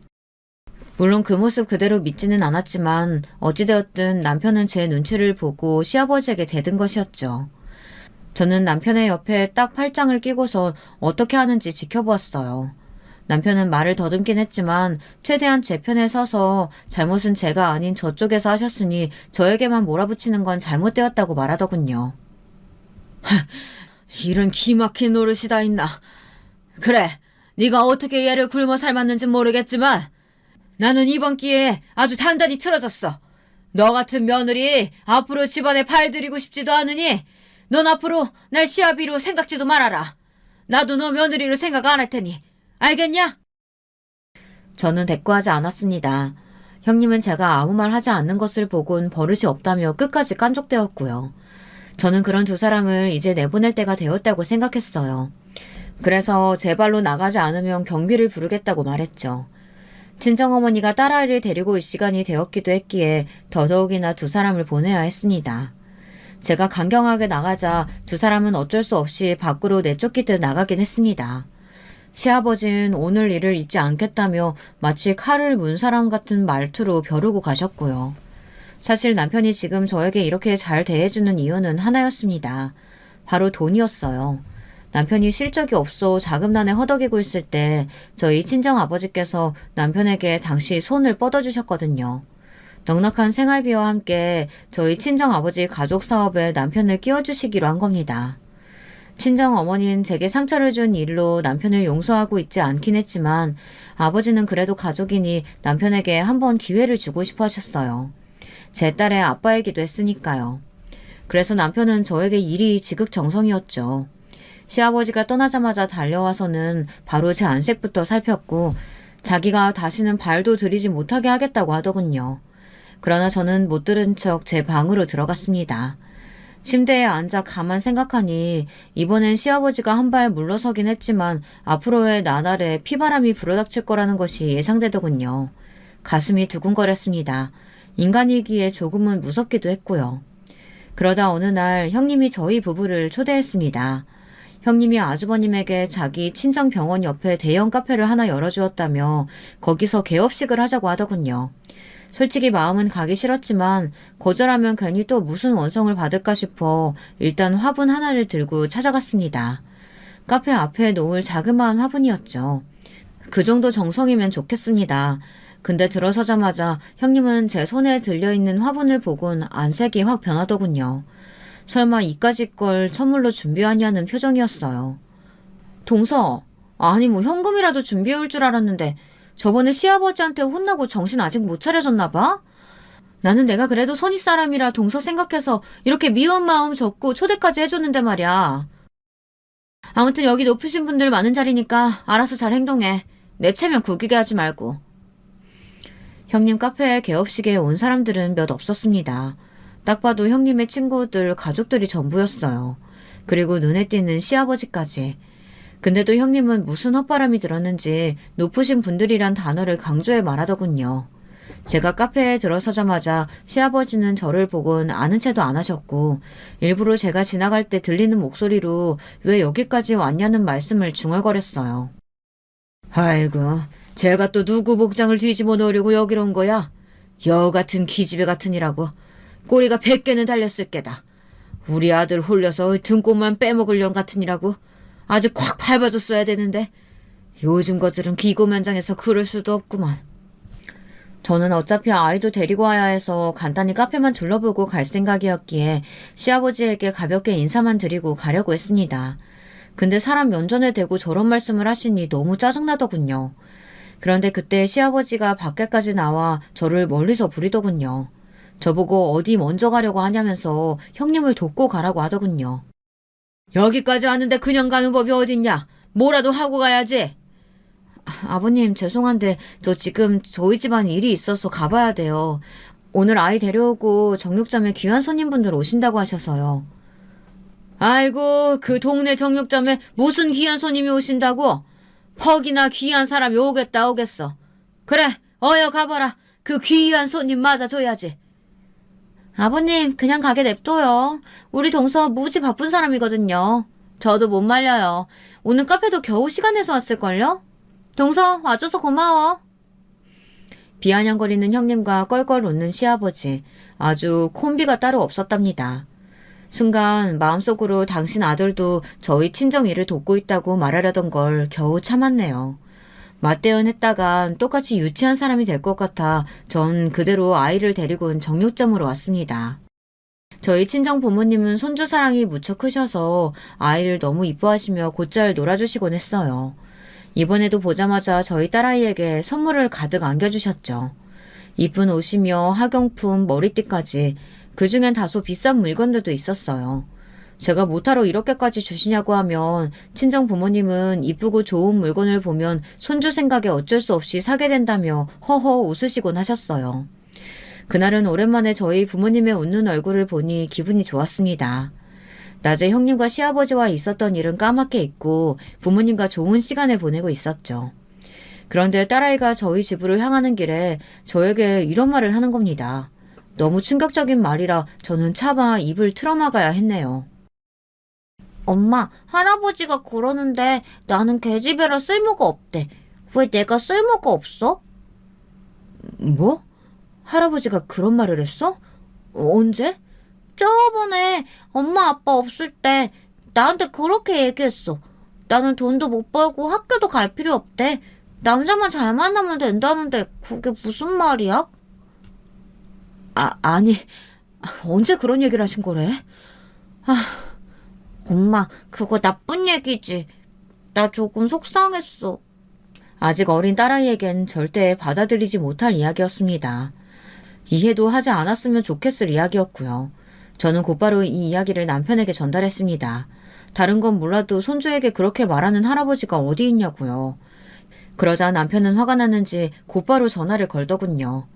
물론 그 모습 그대로 믿지는 않았지만 어찌되었든 남편은 제 눈치를 보고 시아버지에게 대든 것이었죠. 저는 남편의 옆에 딱 팔짱을 끼고서 어떻게 하는지 지켜보았어요. 남편은 말을 더듬긴 했지만 최대한 제 편에 서서 잘못은 제가 아닌 저쪽에서 하셨으니 저에게만 몰아붙이는 건 잘못되었다고 말하더군요. 이런 기막힌 노릇이 다 있나. 그래, 네가 어떻게 얘를 굶어 삶았는지 모르겠지만 나는 이번 기회에 아주 단단히 틀어졌어. 너 같은 며느리 앞으로 집안에 발들이고 싶지도 않으니 넌 앞으로 날 시아비로 생각지도 말아라. 나도 너 며느리로 생각 안 할 테니 알겠냐? 저는 대꾸하지 않았습니다. 형님은 제가 아무 말 하지 않는 것을 보곤 버릇이 없다며 끝까지 깐족되었고요. 저는 그런 두 사람을 이제 내보낼 때가 되었다고 생각했어요. 그래서 제 발로 나가지 않으면 경비를 부르겠다고 말했죠. 친정어머니가 딸아이를 데리고 올 시간이 되었기도 했기에 더더욱이나 두 사람을 보내야 했습니다. 제가 강경하게 나가자 두 사람은 어쩔 수 없이 밖으로 내쫓기듯 나가긴 했습니다. 시아버지는 오늘 일을 잊지 않겠다며 마치 칼을 문 사람 같은 말투로 벼르고 가셨고요. 사실 남편이 지금 저에게 이렇게 잘 대해주는 이유는 하나였습니다. 바로 돈이었어요. 남편이 실적이 없어 자금난에 허덕이고 있을 때 저희 친정아버지께서 남편에게 당시 손을 뻗어주셨거든요. 넉넉한 생활비와 함께 저희 친정아버지 가족사업에 남편을 끼워주시기로 한 겁니다. 친정어머니는 제게 상처를 준 일로 남편을 용서하고 있지 않긴 했지만 아버지는 그래도 가족이니 남편에게 한번 기회를 주고 싶어 하셨어요. 제 딸의 아빠이기도 했으니까요. 그래서 남편은 저에게 일이 지극정성이었죠. 시아버지가 떠나자마자 달려와서는 바로 제 안색부터 살폈고 자기가 다시는 발도 들이지 못하게 하겠다고 하더군요. 그러나 저는 못 들은 척 제 방으로 들어갔습니다. 침대에 앉아 가만 생각하니 이번엔 시아버지가 한 발 물러서긴 했지만 앞으로의 나날에 피바람이 불어닥칠 거라는 것이 예상되더군요. 가슴이 두근거렸습니다. 인간이기에 조금은 무섭기도 했고요. 그러다 어느 날 형님이 저희 부부를 초대했습니다. 형님이 아주버님에게 자기 친정병원 옆에 대형 카페를 하나 열어주었다며 거기서 개업식을 하자고 하더군요. 솔직히 마음은 가기 싫었지만 거절하면 괜히 또 무슨 원성을 받을까 싶어 일단 화분 하나를 들고 찾아갔습니다. 카페 앞에 놓을 자그마한 화분이었죠. 그 정도 정성이면 좋겠습니다. 근데 들어서자마자 형님은 제 손에 들려있는 화분을 보곤 안색이 확 변하더군요. 설마 이까짓 걸 선물로 준비하냐는 표정이었어요. 동서, 아니 뭐 현금이라도 준비해올 줄 알았는데 저번에 시아버지한테 혼나고 정신 아직 못 차려졌나 봐? 나는 내가 그래도 선의 사람이라 동서 생각해서 이렇게 미운 마음 접고 초대까지 해줬는데 말이야. 아무튼 여기 높으신 분들 많은 자리니까 알아서 잘 행동해. 내 체면 구기게 하지 말고. 형님 카페에 개업식에 온 사람들은 몇 없었습니다. 딱 봐도 형님의 친구들, 가족들이 전부였어요. 그리고 눈에 띄는 시아버지까지. 근데도 형님은 무슨 헛바람이 들었는지 높으신 분들이란 단어를 강조해 말하더군요. 제가 카페에 들어서자마자 시아버지는 저를 보곤 아는 체도 안 하셨고 일부러 제가 지나갈 때 들리는 목소리로 왜 여기까지 왔냐는 말씀을 중얼거렸어요. 아이고, 제가 또 누구 복장을 뒤집어 놓으려고 여기로 온 거야? 여 같은 기집애 같으니라고. 꼬리가 100개는 달렸을 게다. 우리 아들 홀려서 등골만 빼먹을 년 같으니라고. 아주 콱 밟아줬어야 되는데 요즘 것들은 기고면장해서 그럴 수도 없구만. 저는 어차피 아이도 데리고 와야 해서 간단히 카페만 둘러보고 갈 생각이었기에 시아버지에게 가볍게 인사만 드리고 가려고 했습니다. 근데 사람 면전에 대고 저런 말씀을 하시니 너무 짜증나더군요. 그런데 그때 시아버지가 밖에까지 나와 저를 멀리서 부리더군요. 저보고 어디 먼저 가려고 하냐면서 형님을 돕고 가라고 하더군요. 여기까지 왔는데 그냥 가는 법이 어딨냐? 뭐라도 하고 가야지. 아버님 죄송한데 저 지금 저희 집안 일이 있어서 가봐야 돼요. 오늘 아이 데려오고 정육점에 귀한 손님분들 오신다고 하셔서요. 아이고, 그 동네 정육점에 무슨 귀한 손님이 오신다고? 퍽이나 귀한 사람이 오겠다 오겠어. 그래, 어여 가봐라. 그 귀한 손님 맞아줘야지. 아버님 그냥 가게 냅둬요. 우리 동서 무지 바쁜 사람이거든요. 저도 못 말려요. 오늘 카페도 겨우 시간 내서 왔을걸요? 동서 와줘서 고마워. 비아냥거리는 형님과 껄껄 웃는 시아버지. 아주 콤비가 따로 없었답니다. 순간 마음속으로 당신 아들도 저희 친정 일을 돕고 있다고 말하려던 걸 겨우 참았네요. 맞대응했다간 똑같이 유치한 사람이 될 것 같아 전 그대로 아이를 데리고 정육점으로 왔습니다. 저희 친정 부모님은 손주 사랑이 무척 크셔서 아이를 너무 이뻐하시며 곧잘 놀아주시곤 했어요. 이번에도 보자마자 저희 딸아이에게 선물을 가득 안겨주셨죠. 이쁜 옷이며 학용품, 머리띠까지 그중엔 다소 비싼 물건들도 있었어요. 제가 뭐하러 이렇게까지 주시냐고 하면 친정 부모님은 이쁘고 좋은 물건을 보면 손주 생각에 어쩔 수 없이 사게 된다며 허허 웃으시곤 하셨어요. 그날은 오랜만에 저희 부모님의 웃는 얼굴을 보니 기분이 좋았습니다. 낮에 형님과 시아버지와 있었던 일은 까맣게 잊고 부모님과 좋은 시간을 보내고 있었죠. 그런데 딸아이가 저희 집으로 향하는 길에 저에게 이런 말을 하는 겁니다. 너무 충격적인 말이라 저는 차마 입을 틀어막아야 했네요. 엄마, 할아버지가 그러는데 나는 계집애라 쓸모가 없대. 왜 내가 쓸모가 없어? 뭐? 할아버지가 그런 말을 했어? 언제? 저번에 엄마 아빠 없을 때 나한테 그렇게 얘기했어. 나는 돈도 못 벌고 학교도 갈 필요 없대. 남자만 잘 만나면 된다는데 그게 무슨 말이야? 아니, 언제 그런 얘기를 하신 거래? 엄마, 그거 나쁜 얘기지. 나 조금 속상했어. 아직 어린 딸아이에겐 절대 받아들이지 못할 이야기였습니다. 이해도 하지 않았으면 좋겠을 이야기였고요. 저는 곧바로 이 이야기를 남편에게 전달했습니다. 다른 건 몰라도 손주에게 그렇게 말하는 할아버지가 어디 있냐고요. 그러자 남편은 화가 났는지 곧바로 전화를 걸더군요.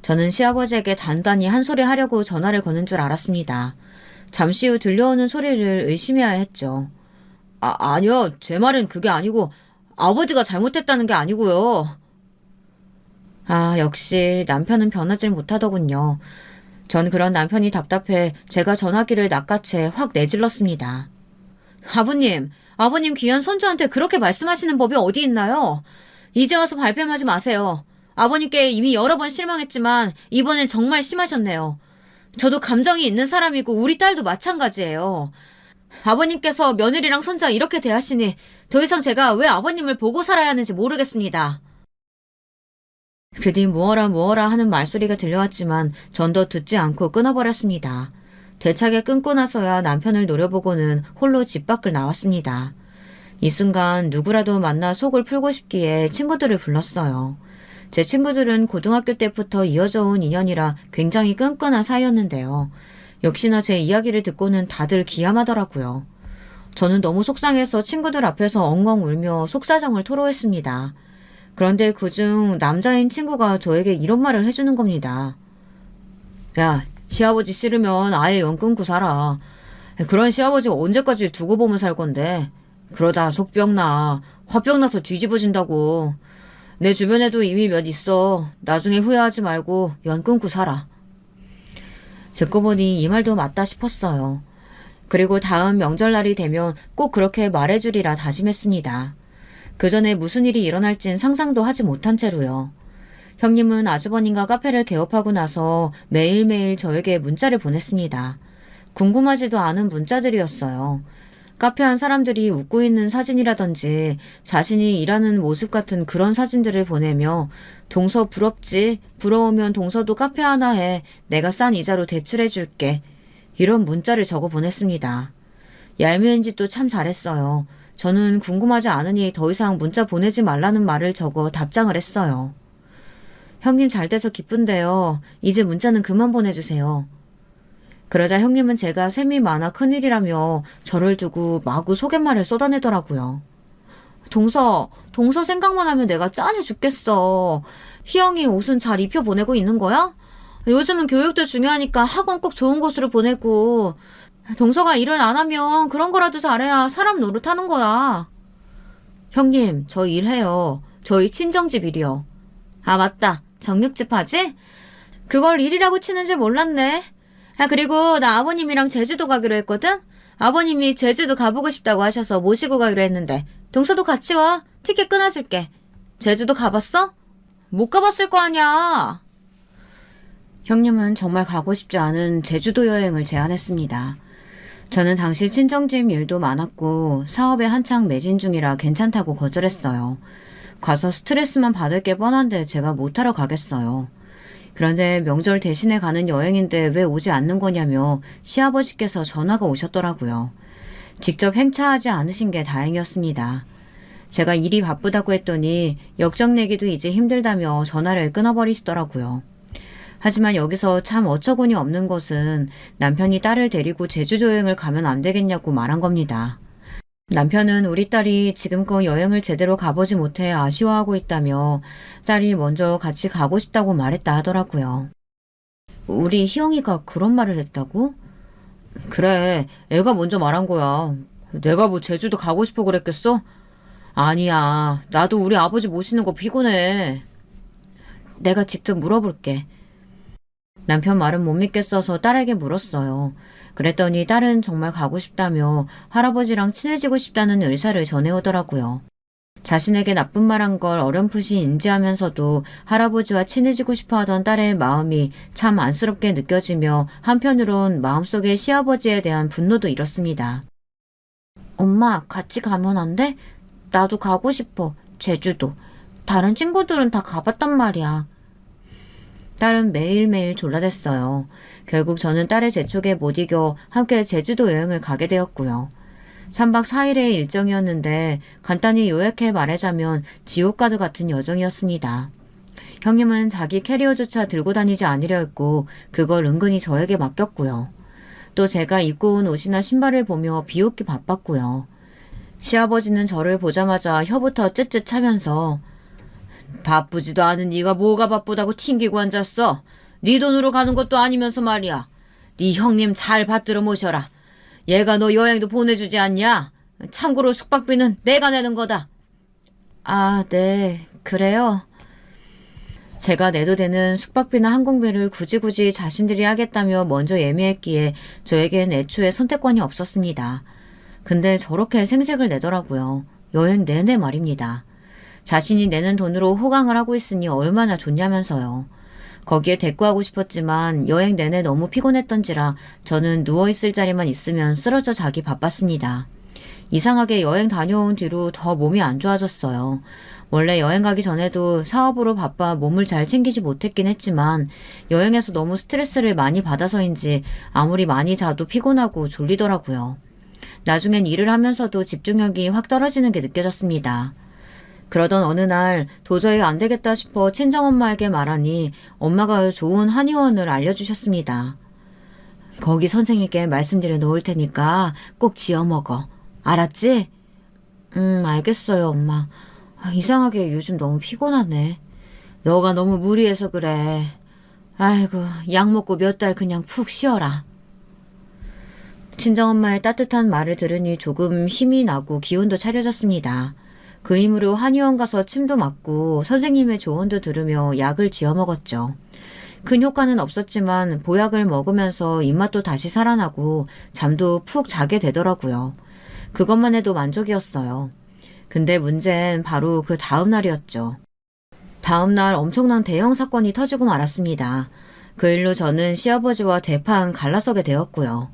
저는 시아버지에게 단단히 한 소리 하려고 전화를 거는 줄 알았습니다. 잠시 후 들려오는 소리를 의심해야 했죠. 아니요. 제 말은 그게 아니고 아버지가 잘못했다는 게 아니고요. 역시 남편은 변하질 못하더군요. 전 그런 남편이 답답해 제가 전화기를 낚아채 확 내질렀습니다. 아버님 귀한 손주한테 그렇게 말씀하시는 법이 어디 있나요? 이제 와서 발뺌하지 마세요. 아버님께 이미 여러 번 실망했지만 이번엔 정말 심하셨네요. 저도 감정이 있는 사람이고 우리 딸도 마찬가지예요. 아버님께서 며느리랑 손자 이렇게 대하시니 더 이상 제가 왜 아버님을 보고 살아야 하는지 모르겠습니다. 그 뒤 무어라 하는 말소리가 들려왔지만 전 더 듣지 않고 끊어버렸습니다. 대차게 끊고 나서야 남편을 노려보고는 홀로 집 밖을 나왔습니다. 이 순간 누구라도 만나 속을 풀고 싶기에 친구들을 불렀어요. 제 친구들은 고등학교 때부터 이어져 온 인연이라 굉장히 끈끈한 사이였는데요. 역시나 제 이야기를 듣고는 다들 기함하더라고요. 저는 너무 속상해서 친구들 앞에서 엉엉 울며 속사정을 토로했습니다. 그런데 그중 남자인 친구가 저에게 이런 말을 해주는 겁니다. 야, 시아버지 싫으면 아예 연 끊고 살아. 그런 시아버지가 언제까지 두고 보면 살 건데. 그러다 속병 나, 화병 나서 뒤집어진다고. 내 주변에도 이미 몇 있어. 나중에 후회하지 말고 연 끊고 살아. 듣고 보니 이 말도 맞다 싶었어요. 그리고 다음 명절날이 되면 꼭 그렇게 말해주리라 다짐했습니다. 그 전에 무슨 일이 일어날진 상상도 하지 못한 채로요. 형님은 아주버님과 카페를 개업하고 나서 매일매일 저에게 문자를 보냈습니다. 궁금하지도 않은 문자들이었어요. 카페 안 사람들이 웃고 있는 사진이라든지 자신이 일하는 모습 같은 그런 사진들을 보내며 동서 부럽지? 부러우면 동서도 카페 하나 해. 내가 싼 이자로 대출해 줄게. 이런 문자를 적어 보냈습니다. 얄미운 짓도 참 잘했어요. 저는 궁금하지 않으니 더 이상 문자 보내지 말라는 말을 적어 답장을 했어요. 형님 잘 돼서 기쁜데요. 이제 문자는 그만 보내주세요. 그러자 형님은 제가 셈이 많아 큰일이라며 저를 두고 마구 소갯말을 쏟아내더라고요. 동서 생각만 하면 내가 짠해 죽겠어. 희영이 옷은 잘 입혀 보내고 있는 거야? 요즘은 교육도 중요하니까 학원 꼭 좋은 곳으로 보내고 동서가 일을 안 하면 그런 거라도 잘해야 사람 노릇하는 거야. 형님, 저 일해요. 저희 친정집 일이요. 맞다. 정육집 하지? 그걸 일이라고 치는지 몰랐네. 그리고 나 아버님이랑 제주도 가기로 했거든? 아버님이 제주도 가보고 싶다고 하셔서 모시고 가기로 했는데 동서도 같이 와. 티켓 끊어줄게. 제주도 가봤어? 못 가봤을 거 아니야. 형님은 정말 가고 싶지 않은 제주도 여행을 제안했습니다. 저는 당시 친정집 일도 많았고 사업에 한창 매진 중이라 괜찮다고 거절했어요. 가서 스트레스만 받을 게 뻔한데 제가 못하러 가겠어요. 그런데 명절 대신에 가는 여행인데 왜 오지 않는 거냐며 시아버지께서 전화가 오셨더라고요. 직접 행차하지 않으신 게 다행이었습니다. 제가 일이 바쁘다고 했더니 역정 내기도 이제 힘들다며 전화를 끊어버리시더라고요. 하지만 여기서 참 어처구니 없는 것은 남편이 딸을 데리고 제주도 여행을 가면 안 되겠냐고 말한 겁니다. 남편은 우리 딸이 지금껏 여행을 제대로 가보지 못해 아쉬워하고 있다며 딸이 먼저 같이 가고 싶다고 말했다 하더라고요. 우리 희영이가 그런 말을 했다고? 그래, 애가 먼저 말한 거야. 내가 뭐 제주도 가고 싶어 그랬겠어? 아니야. 나도 우리 아버지 모시는 거 피곤해. 내가 직접 물어볼게. 남편 말은 못 믿겠어서 딸에게 물었어요. 그랬더니 딸은 정말 가고 싶다며 할아버지랑 친해지고 싶다는 의사를 전해오더라고요. 자신에게 나쁜 말 한 걸 어렴풋이 인지하면서도 할아버지와 친해지고 싶어 하던 딸의 마음이 참 안쓰럽게 느껴지며 한편으론 마음속에 시아버지에 대한 분노도 일었습니다. 엄마, 같이 가면 안 돼? 나도 가고 싶어. 제주도. 다른 친구들은 다 가봤단 말이야. 딸은 매일매일 졸라댔어요. 결국 저는 딸의 재촉에 못 이겨 함께 제주도 여행을 가게 되었고요. 3박 4일의 일정이었는데 간단히 요약해 말하자면 지옥과도 같은 여정이었습니다. 형님은 자기 캐리어조차 들고 다니지 않으려 했고 그걸 은근히 저에게 맡겼고요. 또 제가 입고 온 옷이나 신발을 보며 비웃기 바빴고요. 시아버지는 저를 보자마자 혀부터 쯧쯧 차면서 바쁘지도 않은 네가 뭐가 바쁘다고 튕기고 앉았어. 네 돈으로 가는 것도 아니면서 말이야. 네 형님 잘 받들어 모셔라. 얘가 너 여행도 보내주지 않냐? 참고로 숙박비는 내가 내는 거다. 아, 네. 그래요? 제가 내도 되는 숙박비나 항공비를 굳이 자신들이 하겠다며 먼저 예매했기에 저에겐 애초에 선택권이 없었습니다. 근데 저렇게 생색을 내더라고요. 여행 내내 말입니다. 자신이 내는 돈으로 호강을 하고 있으니 얼마나 좋냐면서요. 거기에 대꾸하고 싶었지만 여행 내내 너무 피곤했던지라 저는 누워있을 자리만 있으면 쓰러져 자기 바빴습니다. 이상하게 여행 다녀온 뒤로 더 몸이 안 좋아졌어요. 원래 여행 가기 전에도 사업으로 바빠 몸을 잘 챙기지 못했긴 했지만 여행에서 너무 스트레스를 많이 받아서인지 아무리 많이 자도 피곤하고 졸리더라고요. 나중엔 일을 하면서도 집중력이 확 떨어지는 게 느껴졌습니다. 그러던 어느 날 도저히 안 되겠다 싶어 친정엄마에게 말하니 엄마가 좋은 한의원을 알려주셨습니다. 거기 선생님께 말씀드려 놓을 테니까 꼭 지어 먹어. 알았지? 알겠어요, 엄마. 이상하게 요즘 너무 피곤하네. 너가 너무 무리해서 그래. 아이고, 약 먹고 몇 달 그냥 푹 쉬어라. 친정엄마의 따뜻한 말을 들으니 조금 힘이 나고 기운도 차려졌습니다. 그 힘으로 한의원 가서 침도 맞고 선생님의 조언도 들으며 약을 지어 먹었죠. 큰 효과는 없었지만 보약을 먹으면서 입맛도 다시 살아나고 잠도 푹 자게 되더라고요. 그것만 해도 만족이었어요. 근데 문제는 바로 그 다음 날이었죠. 다음 날 엄청난 대형 사건이 터지고 말았습니다. 그 일로 저는 시아버지와 대판 갈라서게 되었고요.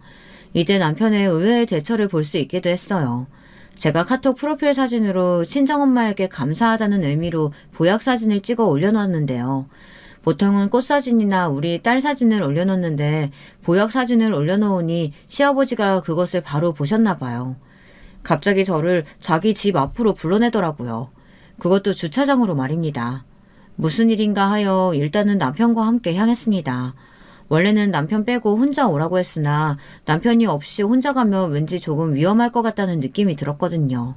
이때 남편의 의외의 대처를 볼 수 있기도 했어요. 제가 카톡 프로필 사진으로 친정엄마에게 감사하다는 의미로 보약 사진을 찍어 올려놨는데요. 보통은 꽃 사진이나 우리 딸 사진을 올려놓는데 보약 사진을 올려놓으니 시아버지가 그것을 바로 보셨나 봐요. 갑자기 저를 자기 집 앞으로 불러내더라고요. 그것도 주차장으로 말입니다. 무슨 일인가 하여 일단은 남편과 함께 향했습니다. 원래는 남편 빼고 혼자 오라고 했으나 남편이 없이 혼자 가면 왠지 조금 위험할 것 같다는 느낌이 들었거든요.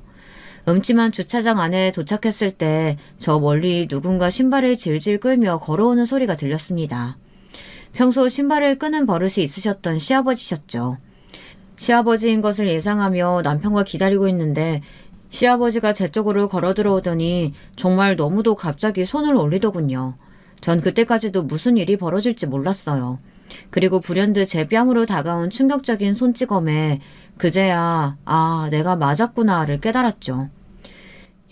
음침한 주차장 안에 도착했을 때 저 멀리 누군가 신발을 질질 끌며 걸어오는 소리가 들렸습니다. 평소 신발을 끄는 버릇이 있으셨던 시아버지셨죠. 시아버지인 것을 예상하며 남편과 기다리고 있는데 시아버지가 제 쪽으로 걸어 들어오더니 정말 너무도 갑자기 손을 올리더군요. 전 그때까지도 무슨 일이 벌어질지 몰랐어요. 그리고 불현듯 제 뺨으로 다가온 충격적인 손찌검에 그제야 내가 맞았구나를 깨달았죠.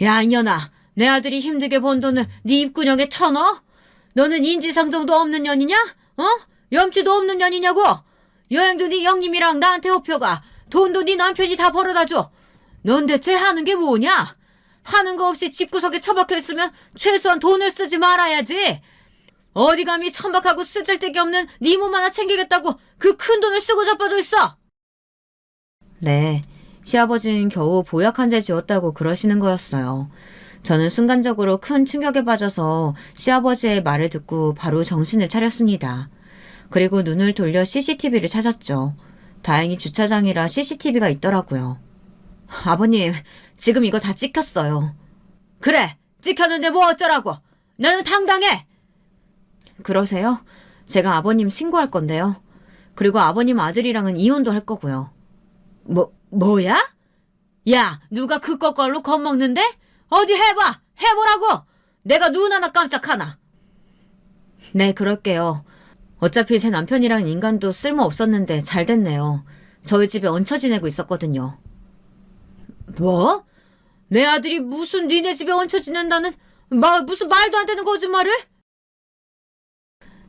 야 이년아, 내 아들이 힘들게 번 돈을 네 입구녕에 쳐넣어? 너는 인지상정도 없는 년이냐? 염치도 없는 년이냐고? 여행도 네 형님이랑 나한테 업혀가. 돈도 네 남편이 다 벌어다 줘. 넌 대체 하는 게 뭐냐? 하는 거 없이 집구석에 처박혀 있으면 최소한 돈을 쓰지 말아야지. 어디 감히 천박하고 쓸데기 없는 네 몸 하나 챙기겠다고 그 큰 돈을 쓰고 자빠져 있어. 네, 시아버지는 겨우 보약 한 재 지었다고 그러시는 거였어요. 저는 순간적으로 큰 충격에 빠져서 시아버지의 말을 듣고 바로 정신을 차렸습니다. 그리고 눈을 돌려 CCTV를 찾았죠. 다행히 주차장이라 CCTV가 있더라고요. 아버님, 지금 이거 다 찍혔어요. 그래, 찍혔는데 뭐 어쩌라고. 나는 당당해. 그러세요? 제가 아버님 신고할 건데요. 그리고 아버님 아들이랑은 이혼도 할 거고요. 뭐야? 야, 누가 그 거걸로 겁먹는데? 어디 해봐! 해보라고! 내가 눈 하나 깜짝하나! 네, 그럴게요. 어차피 제 남편이랑 인간도 쓸모 없었는데 잘 됐네요. 저희 집에 얹혀 지내고 있었거든요. 뭐? 내 아들이 무슨 니네 집에 얹혀 지낸다는 무슨 말도 안 되는 거짓말을?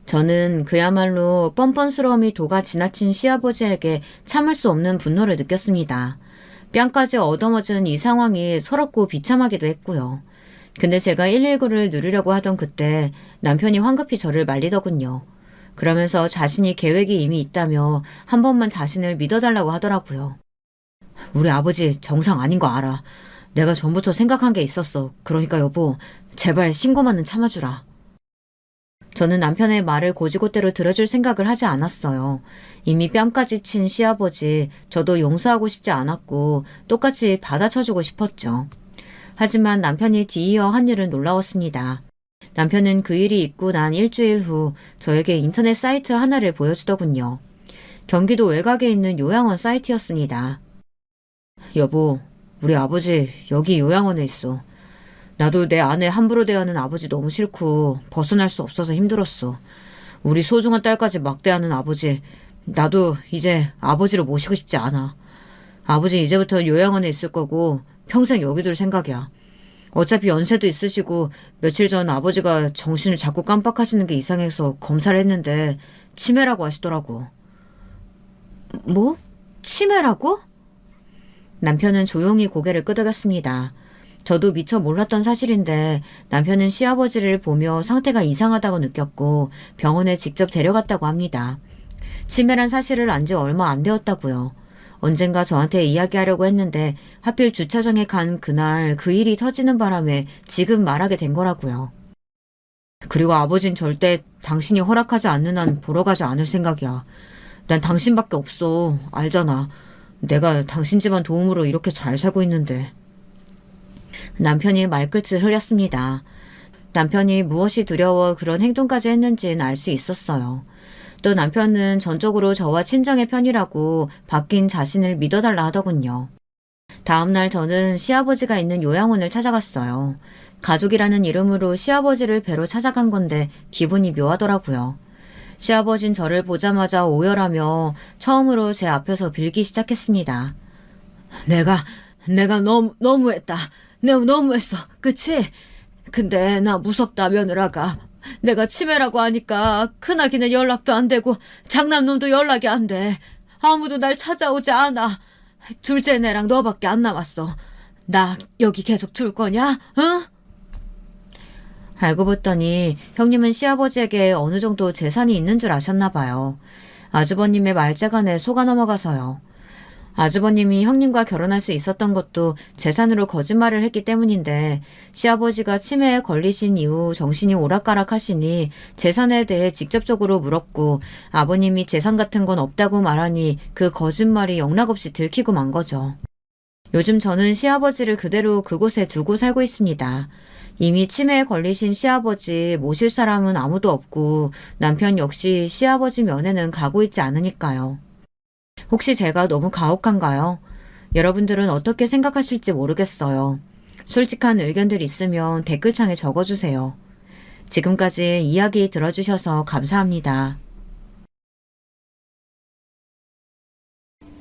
저는 그야말로 뻔뻔스러움이 도가 지나친 시아버지에게 참을 수 없는 분노를 느꼈습니다. 뺨까지 얻어맞은 이 상황이 서럽고 비참하기도 했고요. 근데 제가 119를 누르려고 하던 그때 남편이 황급히 저를 말리더군요. 그러면서 자신이 계획이 이미 있다며 한 번만 자신을 믿어달라고 하더라고요. 우리 아버지 정상 아닌 거 알아. 내가 전부터 생각한 게 있었어. 그러니까 여보, 제발 신고만은 참아주라. 저는 남편의 말을 고지고대로 들어줄 생각을 하지 않았어요. 이미 뺨까지 친 시아버지, 저도 용서하고 싶지 않았고 똑같이 받아쳐주고 싶었죠. 하지만 남편이 뒤이어 한 일은 놀라웠습니다. 남편은 그 일이 있고 난 일주일 후 저에게 인터넷 사이트 하나를 보여주더군요. 경기도 외곽에 있는 요양원 사이트였습니다. 여보, 우리 아버지 여기 요양원에 있어. 나도 내 아내 함부로 대하는 아버지 너무 싫고 벗어날 수 없어서 힘들었어. 우리 소중한 딸까지 막대하는 아버지, 나도 이제 아버지로 모시고 싶지 않아. 아버지 이제부터 요양원에 있을 거고 평생 여기 둘 생각이야. 어차피 연세도 있으시고 며칠 전 아버지가 정신을 자꾸 깜빡하시는 게 이상해서 검사를 했는데 치매라고 하시더라고. 뭐? 치매라고? 남편은 조용히 고개를 끄덕였습니다. 저도 미처 몰랐던 사실인데 남편은 시아버지를 보며 상태가 이상하다고 느꼈고 병원에 직접 데려갔다고 합니다. 치매란 사실을 안 지 얼마 안 되었다고요. 언젠가 저한테 이야기하려고 했는데 하필 주차장에 간 그날 그 일이 터지는 바람에 지금 말하게 된 거라고요. 그리고 아버진 절대 당신이 허락하지 않는 한 보러 가지 않을 생각이야. 난 당신밖에 없어. 알잖아. 내가 당신 집안 도움으로 이렇게 잘 살고 있는데. 남편이 말끝을 흐렸습니다. 남편이 무엇이 두려워 그런 행동까지 했는지는 알 수 있었어요. 또 남편은 전적으로 저와 친정의 편이라고 바뀐 자신을 믿어달라 하더군요. 다음날 저는 시아버지가 있는 요양원을 찾아갔어요. 가족이라는 이름으로 시아버지를 뵈러 찾아간 건데 기분이 묘하더라고요. 시아버진 저를 보자마자 오열하며 처음으로 제 앞에서 빌기 시작했습니다. 내가 너무했다. 내가 너무했어. 그치? 근데 나 무섭다, 며느라가. 내가 치매라고 하니까 큰아기는 연락도 안 되고 장남놈도 연락이 안 돼. 아무도 날 찾아오지 않아. 둘째 애랑 너밖에 안 남았어. 나 여기 계속 둘 거냐? 응? 알고 봤더니 형님은 시아버지에게 어느 정도 재산이 있는 줄 아셨나 봐요. 아주버님의 말재간에 속아 넘어가서요. 아주버님이 형님과 결혼할 수 있었던 것도 재산으로 거짓말을 했기 때문인데 시아버지가 치매에 걸리신 이후 정신이 오락가락하시니 재산에 대해 직접적으로 물었고 아버님이 재산 같은 건 없다고 말하니 그 거짓말이 영락없이 들키고 만 거죠. 요즘 저는 시아버지를 그대로 그곳에 두고 살고 있습니다. 이미 치매에 걸리신 시아버지 모실 사람은 아무도 없고 남편 역시 시아버지 면회는 가고 있지 않으니까요. 혹시 제가 너무 가혹한가요? 여러분들은 어떻게 생각하실지 모르겠어요. 솔직한 의견들 있으면 댓글창에 적어주세요. 지금까지 이야기 들어주셔서 감사합니다.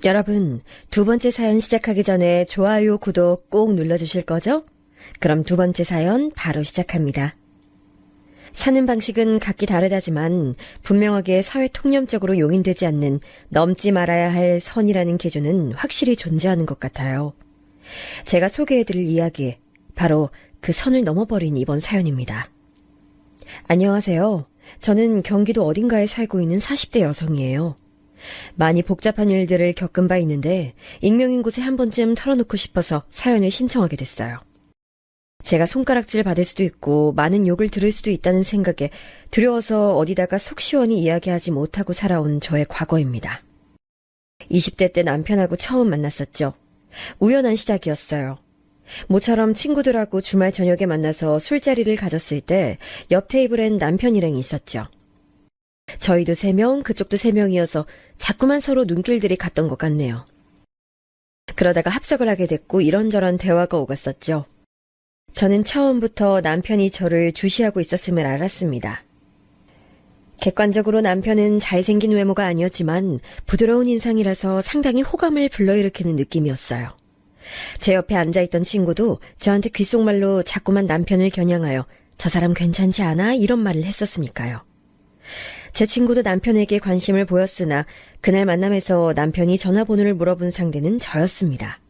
여러분, 두 번째 사연 시작하기 전에 좋아요, 구독 꼭 눌러주실 거죠? 그럼 두 번째 사연 바로 시작합니다. 사는 방식은 각기 다르다지만 분명하게 사회 통념적으로 용인되지 않는 넘지 말아야 할 선이라는 기준은 확실히 존재하는 것 같아요. 제가 소개해드릴 이야기, 바로 그 선을 넘어버린 이번 사연입니다. 안녕하세요. 저는 경기도 어딘가에 살고 있는 40대 여성이에요. 많이 복잡한 일들을 겪은 바 있는데 익명인 곳에 한 번쯤 털어놓고 싶어서 사연을 신청하게 됐어요. 제가 손가락질 받을 수도 있고 많은 욕을 들을 수도 있다는 생각에 두려워서 어디다가 속 시원히 이야기하지 못하고 살아온 저의 과거입니다. 20대 때 남편하고 처음 만났었죠. 우연한 시작이었어요. 모처럼 친구들하고 주말 저녁에 만나서 술자리를 가졌을 때 옆 테이블엔 남편 일행이 있었죠. 저희도 3명, 그쪽도 3명이어서 자꾸만 서로 눈길들이 갔던 것 같네요. 그러다가 합석을 하게 됐고 이런저런 대화가 오갔었죠. 저는 처음부터 남편이 저를 주시하고 있었음을 알았습니다. 객관적으로 남편은 잘생긴 외모가 아니었지만 부드러운 인상이라서 상당히 호감을 불러일으키는 느낌이었어요. 제 옆에 앉아있던 친구도 저한테 귓속말로 자꾸만 남편을 겨냥하여 저 사람 괜찮지 않아? 이런 말을 했었으니까요. 제 친구도 남편에게 관심을 보였으나 그날 만남에서 남편이 전화번호를 물어본 상대는 저였습니다.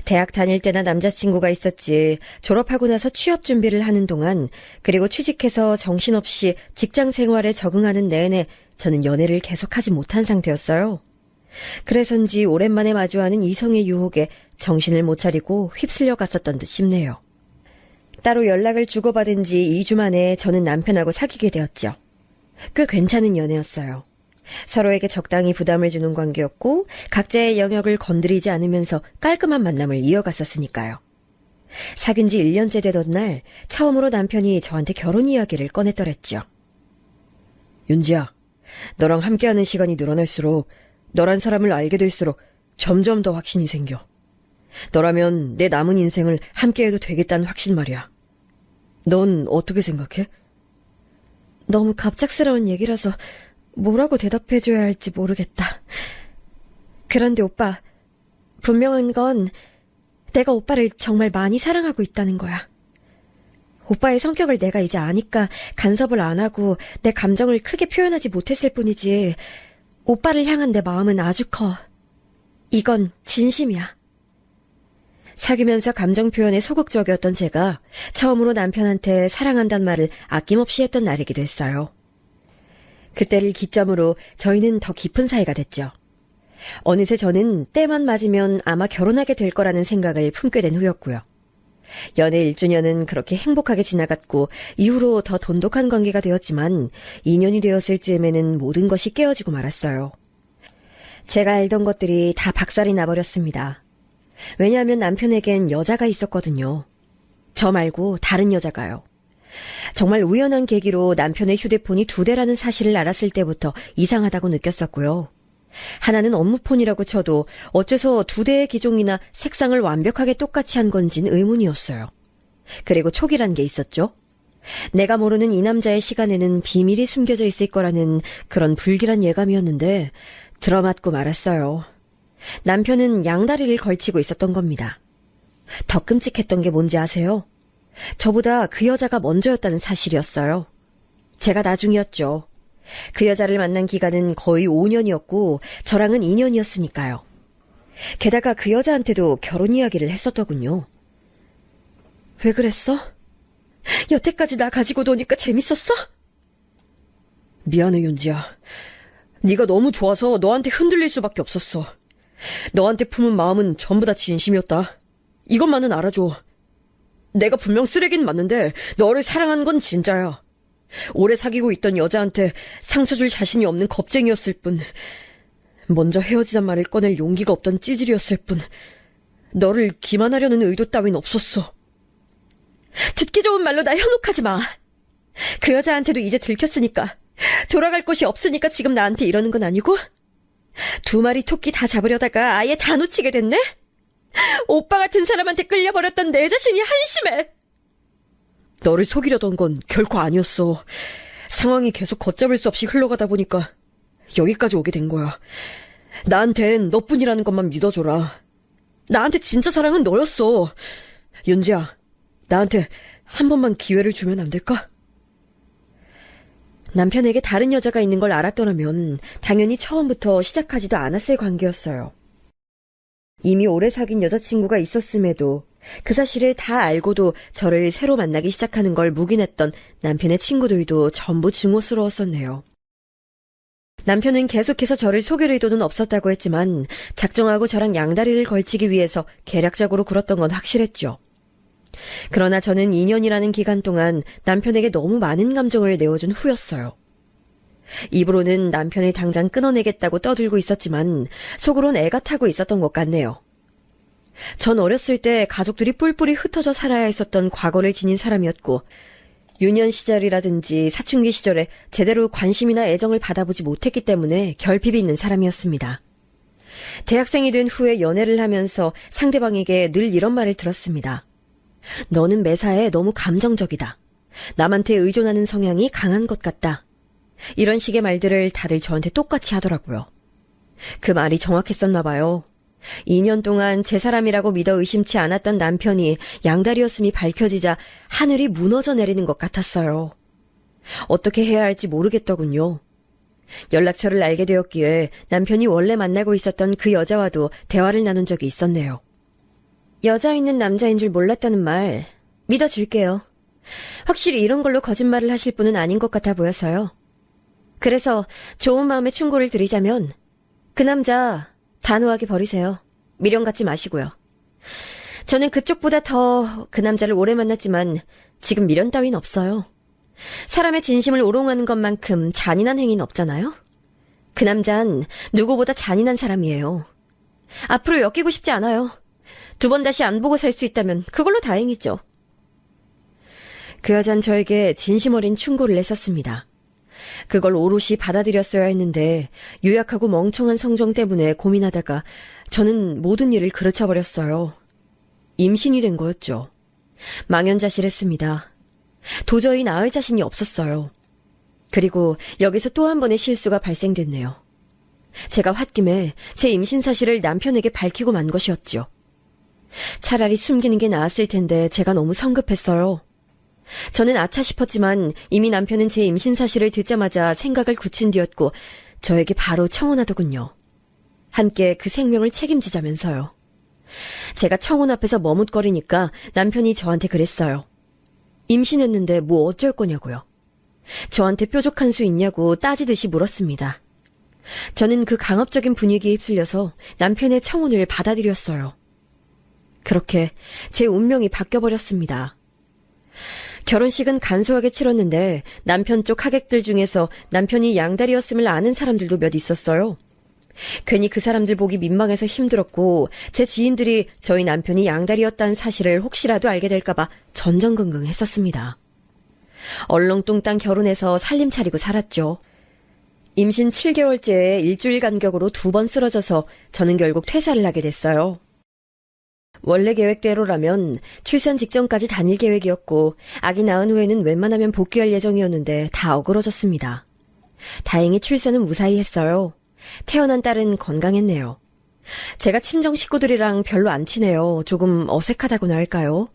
대학 다닐 때나 남자친구가 있었지 졸업하고 나서 취업 준비를 하는 동안 그리고 취직해서 정신없이 직장 생활에 적응하는 내내 저는 연애를 계속하지 못한 상태였어요. 그래서인지 오랜만에 마주하는 이성의 유혹에 정신을 못 차리고 휩쓸려 갔었던 듯 싶네요. 따로 연락을 주고받은 지 2주 만에 저는 남편하고 사귀게 되었죠. 꽤 괜찮은 연애였어요. 서로에게 적당히 부담을 주는 관계였고 각자의 영역을 건드리지 않으면서 깔끔한 만남을 이어갔었으니까요. 사귄 지 1년째 되던 날 처음으로 남편이 저한테 결혼 이야기를 꺼냈더랬죠. 윤지야, 너랑 함께하는 시간이 늘어날수록 너란 사람을 알게 될수록 점점 더 확신이 생겨. 너라면 내 남은 인생을 함께해도 되겠다는 확신 말이야. 넌 어떻게 생각해? 너무 갑작스러운 얘기라서 뭐라고 대답해줘야 할지 모르겠다. 그런데 오빠, 분명한 건 내가 오빠를 정말 많이 사랑하고 있다는 거야. 오빠의 성격을 내가 이제 아니까 간섭을 안 하고 내 감정을 크게 표현하지 못했을 뿐이지 오빠를 향한 내 마음은 아주 커. 이건 진심이야. 사귀면서 감정 표현에 소극적이었던 제가 처음으로 남편한테 사랑한단 말을 아낌없이 했던 날이기도 했어요. 그때를 기점으로 저희는 더 깊은 사이가 됐죠. 어느새 저는 때만 맞으면 아마 결혼하게 될 거라는 생각을 품게 된 후였고요. 연애 1주년은 그렇게 행복하게 지나갔고 이후로 더 돈독한 관계가 되었지만 2년이 되었을 즈음에는 모든 것이 깨어지고 말았어요. 제가 알던 것들이 다 박살이 나버렸습니다. 왜냐하면 남편에겐 여자가 있었거든요. 저 말고 다른 여자가요. 정말 우연한 계기로 남편의 휴대폰이 2대라는 사실을 알았을 때부터 이상하다고 느꼈었고요. 하나는 업무폰이라고 쳐도 어째서 2대의 기종이나 색상을 완벽하게 똑같이 한 건진 의문이었어요. 그리고 촉이란 게 있었죠. 내가 모르는 이 남자의 시간에는 비밀이 숨겨져 있을 거라는 그런 불길한 예감이었는데 들어맞고 말았어요. 남편은 양다리를 걸치고 있었던 겁니다. 더 끔찍했던 게 뭔지 아세요? 저보다 그 여자가 먼저였다는 사실이었어요. 제가 나중이었죠. 그 여자를 만난 기간은 거의 5년이었고 저랑은 2년이었으니까요. 게다가 그 여자한테도 결혼 이야기를 했었더군요. 왜 그랬어? 여태까지 나 가지고 노니까 재밌었어? 미안해, 윤지야. 네가 너무 좋아서 너한테 흔들릴 수밖에 없었어. 너한테 품은 마음은 전부 다 진심이었다. 이것만은 알아줘. 내가 분명 쓰레기는 맞는데 너를 사랑한 건 진짜야. 오래 사귀고 있던 여자한테 상처 줄 자신이 없는 겁쟁이였을 뿐, 먼저 헤어지란 말을 꺼낼 용기가 없던 찌질이었을 뿐, 너를 기만하려는 의도 따윈 없었어. 듣기 좋은 말로 나 현혹하지 마. 그 여자한테도 이제 들켰으니까, 돌아갈 곳이 없으니까 지금 나한테 이러는 건 아니고? 2마리 토끼 다 잡으려다가 아예 다 놓치게 됐네? 오빠 같은 사람한테 끌려버렸던 내 자신이 한심해. 너를 속이려던 건 결코 아니었어. 상황이 계속 걷잡을 수 없이 흘러가다 보니까 여기까지 오게 된 거야. 나한텐 너뿐이라는 것만 믿어줘라. 나한테 진짜 사랑은 너였어. 윤지야, 나한테 한 번만 기회를 주면 안 될까? 남편에게 다른 여자가 있는 걸 알았더라면 당연히 처음부터 시작하지도 않았을 관계였어요. 이미 오래 사귄 여자친구가 있었음에도 그 사실을 다 알고도 저를 새로 만나기 시작하는 걸 묵인했던 남편의 친구들도 전부 증오스러웠었네요. 남편은 계속해서 저를 속일 의도는 없었다고 했지만 작정하고 저랑 양다리를 걸치기 위해서 계략적으로 굴었던 건 확실했죠. 그러나 저는 2년이라는 기간 동안 남편에게 너무 많은 감정을 내어준 후였어요. 입으로는 남편을 당장 끊어내겠다고 떠들고 있었지만 속으론 애가 타고 있었던 것 같네요. 전 어렸을 때 가족들이 뿔뿔이 흩어져 살아야 했었던 과거를 지닌 사람이었고 유년 시절이라든지 사춘기 시절에 제대로 관심이나 애정을 받아보지 못했기 때문에 결핍이 있는 사람이었습니다. 대학생이 된 후에 연애를 하면서 상대방에게 늘 이런 말을 들었습니다. 너는 매사에 너무 감정적이다. 남한테 의존하는 성향이 강한 것 같다. 이런 식의 말들을 다들 저한테 똑같이 하더라고요. 그 말이 정확했었나 봐요. 2년 동안 제 사람이라고 믿어 의심치 않았던 남편이 양다리였음이 밝혀지자 하늘이 무너져 내리는 것 같았어요. 어떻게 해야 할지 모르겠더군요. 연락처를 알게 되었기에 남편이 원래 만나고 있었던 그 여자와도 대화를 나눈 적이 있었네요. 여자 있는 남자인 줄 몰랐다는 말 믿어줄게요. 확실히 이런 걸로 거짓말을 하실 분은 아닌 것 같아 보여서요. 그래서 좋은 마음에 충고를 드리자면 그 남자 단호하게 버리세요. 미련 갖지 마시고요. 저는 그쪽보다 더 그 남자를 오래 만났지만 지금 미련 따윈 없어요. 사람의 진심을 오롱하는 것만큼 잔인한 행위는 없잖아요? 그 남잔 누구보다 잔인한 사람이에요. 앞으로 엮이고 싶지 않아요. 2번 다시 안 보고 살 수 있다면 그걸로 다행이죠. 그 여잔 저에게 진심 어린 충고를 냈었습니다. 그걸 오롯이 받아들였어야 했는데 유약하고 멍청한 성정 때문에 고민하다가 저는 모든 일을 그르쳐버렸어요. 임신이 된 거였죠. 망연자실했습니다. 도저히 낳을 자신이 없었어요. 그리고 여기서 또 한 번의 실수가 발생됐네요. 제가 홧김에 제 임신 사실을 남편에게 밝히고 만 것이었죠. 차라리 숨기는 게 나았을 텐데 제가 너무 성급했어요. 저는 아차 싶었지만 이미 남편은 제 임신 사실을 듣자마자 생각을 굳힌 뒤였고 저에게 바로 청혼하더군요. 함께 그 생명을 책임지자면서요. 제가 청혼 앞에서 머뭇거리니까 남편이 저한테 그랬어요. 임신했는데 뭐 어쩔 거냐고요. 저한테 뾰족한 수 있냐고 따지듯이 물었습니다. 저는 그 강압적인 분위기에 휩쓸려서 남편의 청혼을 받아들였어요. 그렇게 제 운명이 바뀌어버렸습니다. 결혼식은 간소하게 치렀는데 남편 쪽 하객들 중에서 남편이 양다리였음을 아는 사람들도 몇 있었어요. 괜히 그 사람들 보기 민망해서 힘들었고 제 지인들이 저희 남편이 양다리였다는 사실을 혹시라도 알게 될까봐 전전긍긍했었습니다. 얼렁뚱땅 결혼해서 살림 차리고 살았죠. 임신 7개월째에 일주일 간격으로 2번 쓰러져서 저는 결국 퇴사를 하게 됐어요. 원래 계획대로라면 출산 직전까지 다닐 계획이었고 아기 낳은 후에는 웬만하면 복귀할 예정이었는데 다 어그러졌습니다. 다행히 출산은 무사히 했어요. 태어난 딸은 건강했네요. 제가 친정 식구들이랑 별로 안 친해요. 조금 어색하다고나 할까요?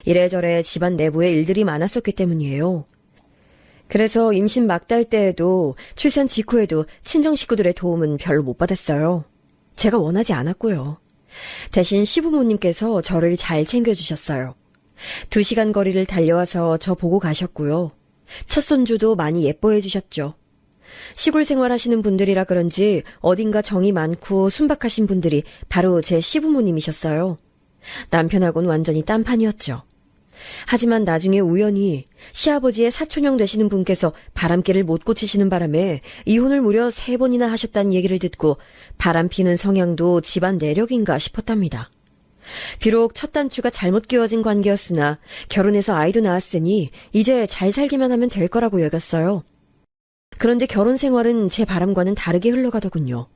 이래저래 집안 내부에 일들이 많았었기 때문이에요. 그래서 임신 막달 때에도 출산 직후에도 친정 식구들의 도움은 별로 못 받았어요. 제가 원하지 않았고요. 대신 시부모님께서 저를 잘 챙겨주셨어요. 2시간 거리를 달려와서 저 보고 가셨고요. 첫 손주도 많이 예뻐해 주셨죠. 시골 생활하시는 분들이라 그런지 어딘가 정이 많고 순박하신 분들이 바로 제 시부모님이셨어요. 남편하고는 완전히 딴판이었죠. 하지만 나중에 우연히 시아버지의 사촌형 되시는 분께서 바람기를 못 고치시는 바람에 이혼을 무려 3번이나 하셨다는 얘기를 듣고 바람피는 성향도 집안 내력인가 싶었답니다. 비록 첫 단추가 잘못 끼워진 관계였으나 결혼해서 아이도 낳았으니 이제 잘 살기만 하면 될 거라고 여겼어요. 그런데 결혼 생활은 제 바람과는 다르게 흘러가더군요.